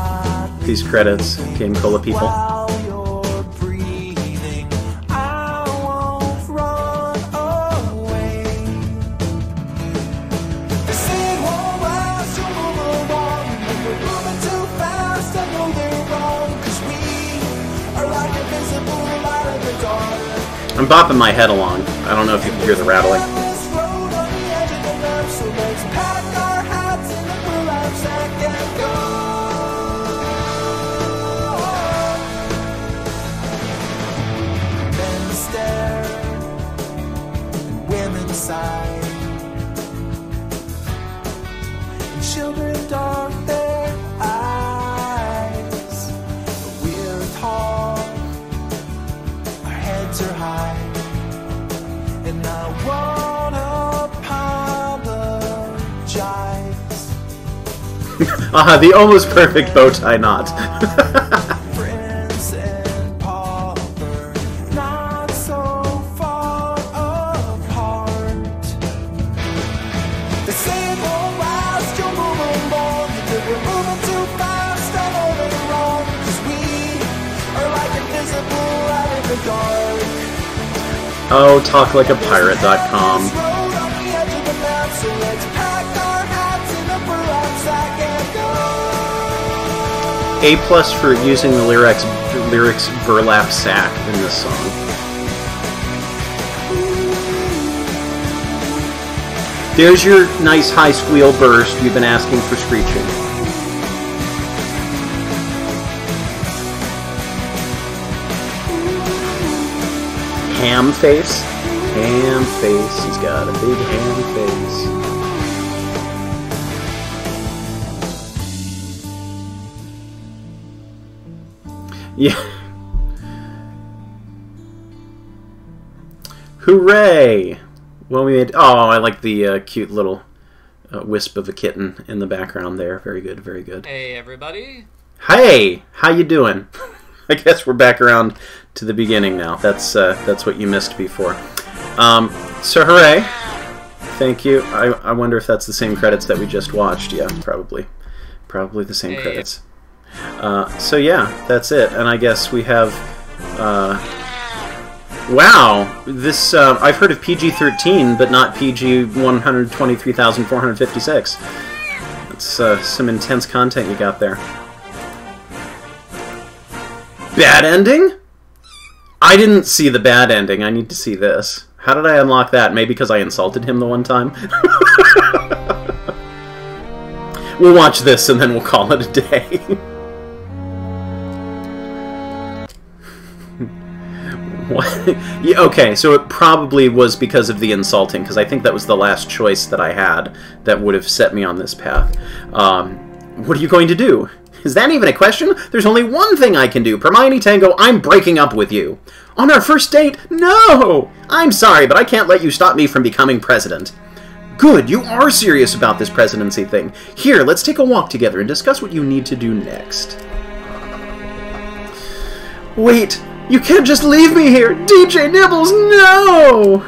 these credits. Game Cola people. While you're breathing, I won't run away. They say it won't last, you'll move along. If we're moving too fast, I know they're wrong. 'Cause we are like invisible light in the dark. I'm bopping my head along. I don't know if you can hear the rattling. Endless road on the edge of the map, so let's pack our hats in the burlap sack and go. Side. And children dark their eyes, but we're tall, our heads are high, and I wanna apologize. The almost perfect bow tie knot. Oh, talklikeapirate.com. A+ for using the lyrics burlap sack in this song. There's your nice high squeal burst you've been asking for screeching. Ham face? Ham face. He's got a big ham face. Yeah. Hooray! Well, we made... Oh, I like the cute little wisp of a kitten in the background there. Very good, very good. Hey, everybody. Hey! How you doing? I guess we're back around to the beginning now. That's what you missed before. So hooray! Thank you. I wonder if that's the same credits that we just watched. Yeah, probably. Probably the same credits. So yeah, that's it. And I guess we have... wow! This, I've heard of PG-13, but not PG-123,456. That's some intense content you got there. Bad ending? I didn't see the bad ending. I need to see this. How did I unlock that? Maybe because I insulted him the one time? We'll watch this and then we'll call it a day. What? Yeah, okay, so it probably was because of the insulting, because I think that was the last choice that I had that would have set me on this path. What are you going to do? Is that even a question? There's only one thing I can do. Hermione Tango, I'm breaking up with you. On our first date? No! I'm sorry, but I can't let you stop me from becoming president. Good, you are serious about this presidency thing. Here, let's take a walk together and discuss what you need to do next. Wait, you can't just leave me here! DJ Nibbles, no!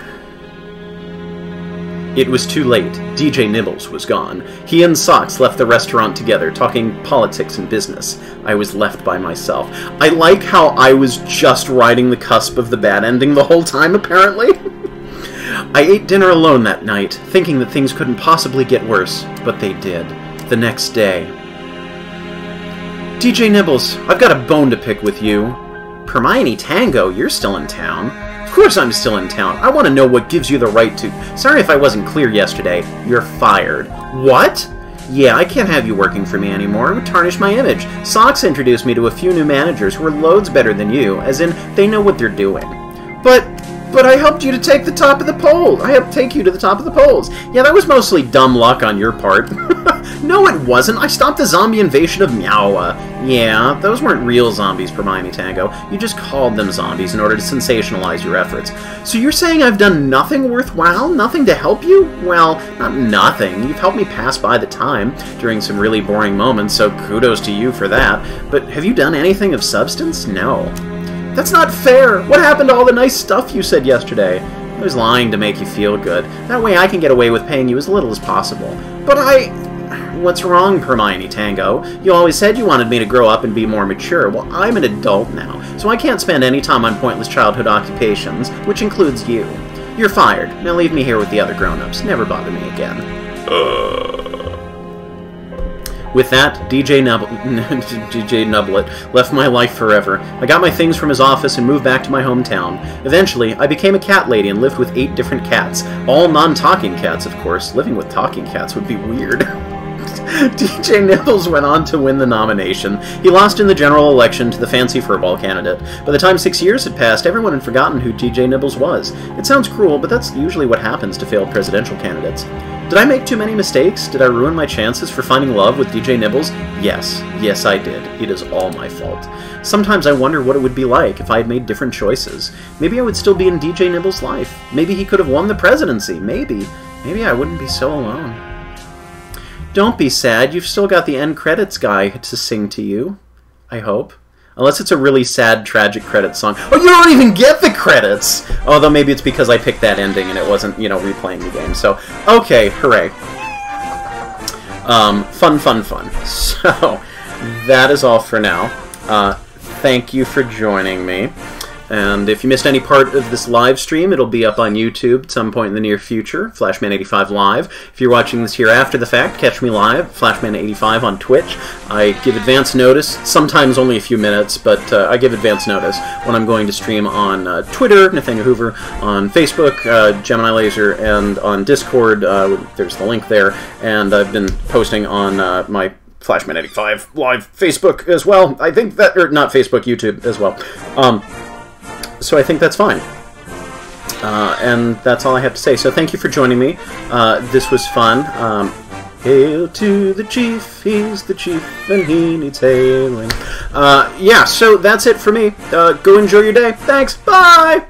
It was too late. DJ Nibbles was gone. He and Socks left the restaurant together, talking politics and business. I was left by myself. I like how I was just riding the cusp of the bad ending the whole time, apparently. I ate dinner alone that night, thinking that things couldn't possibly get worse, but they did. The next day. DJ Nibbles, I've got a bone to pick with you. Hermione Tango, you're still in town. Of course I'm still in town. I want to know what gives you the right to... Sorry if I wasn't clear yesterday. You're fired. What? Yeah, I can't have you working for me anymore. It would tarnish my image. Socks introduced me to a few new managers who are loads better than you, as in, they know what they're doing. But I helped you to take the top of the polls. I helped take you to the top of the polls. Yeah, that was mostly dumb luck on your part. No, it wasn't. I stopped the zombie invasion of Meowa. Yeah, those weren't real zombies, Hermione Tango. You just called them zombies in order to sensationalize your efforts. So you're saying I've done nothing worthwhile? Nothing to help you? Well, not nothing. You've helped me pass by the time during some really boring moments, so kudos to you for that. But have you done anything of substance? No. That's not fair! What happened to all the nice stuff you said yesterday? I was lying to make you feel good. That way I can get away with paying you as little as possible. But What's wrong, Hermione Tango? You always said you wanted me to grow up and be more mature. Well, I'm an adult now, so I can't spend any time on pointless childhood occupations, which includes you. You're fired. Now leave me here with the other grown-ups. Never bother me again. With that, DJ Nublet left my life forever. I got my things from his office and moved back to my hometown. Eventually, I became a cat lady and lived with 8 different cats. All non-talking cats, of course. Living with talking cats would be weird. DJ Nibbles went on to win the nomination. He lost in the general election to the fancy furball candidate. By the time 6 years had passed, everyone had forgotten who DJ Nibbles was. It sounds cruel, but that's usually what happens to failed presidential candidates. Did I make too many mistakes? Did I ruin my chances for finding love with DJ Nibbles? Yes. Yes, I did. It is all my fault. Sometimes I wonder what it would be like if I had made different choices. Maybe I would still be in DJ Nibbles' life. Maybe he could have won the presidency. Maybe. Maybe I wouldn't be so alone. Don't be sad. You've still got the end credits guy to sing to you. I hope. Unless it's a really sad, tragic credits song. Oh, you don't even get the credits! Although maybe it's because I picked that ending and it wasn't, you know, replaying the game. So, okay, hooray. Fun. So, that is all for now. Thank you for joining me. And if you missed any part of this live stream, it'll be up on YouTube at some point in the near future, Flashman85 Live. If you're watching this here after the fact, catch me live, Flashman85 on Twitch. I give advance notice, sometimes only a few minutes, but I give advance notice when I'm going to stream on Twitter, Nathaniel Hoover, on Facebook, Gemini Laser, and on Discord. There's the link there. And I've been posting on my Flashman85 Live Facebook as well. I think that, or not Facebook, YouTube as well. So I think that's fine. And that's all I have to say. So thank you for joining me. This was fun. Hail to the chief, he's the chief, and he needs hailing. Yeah, so that's it for me. Go enjoy your day. Thanks, bye!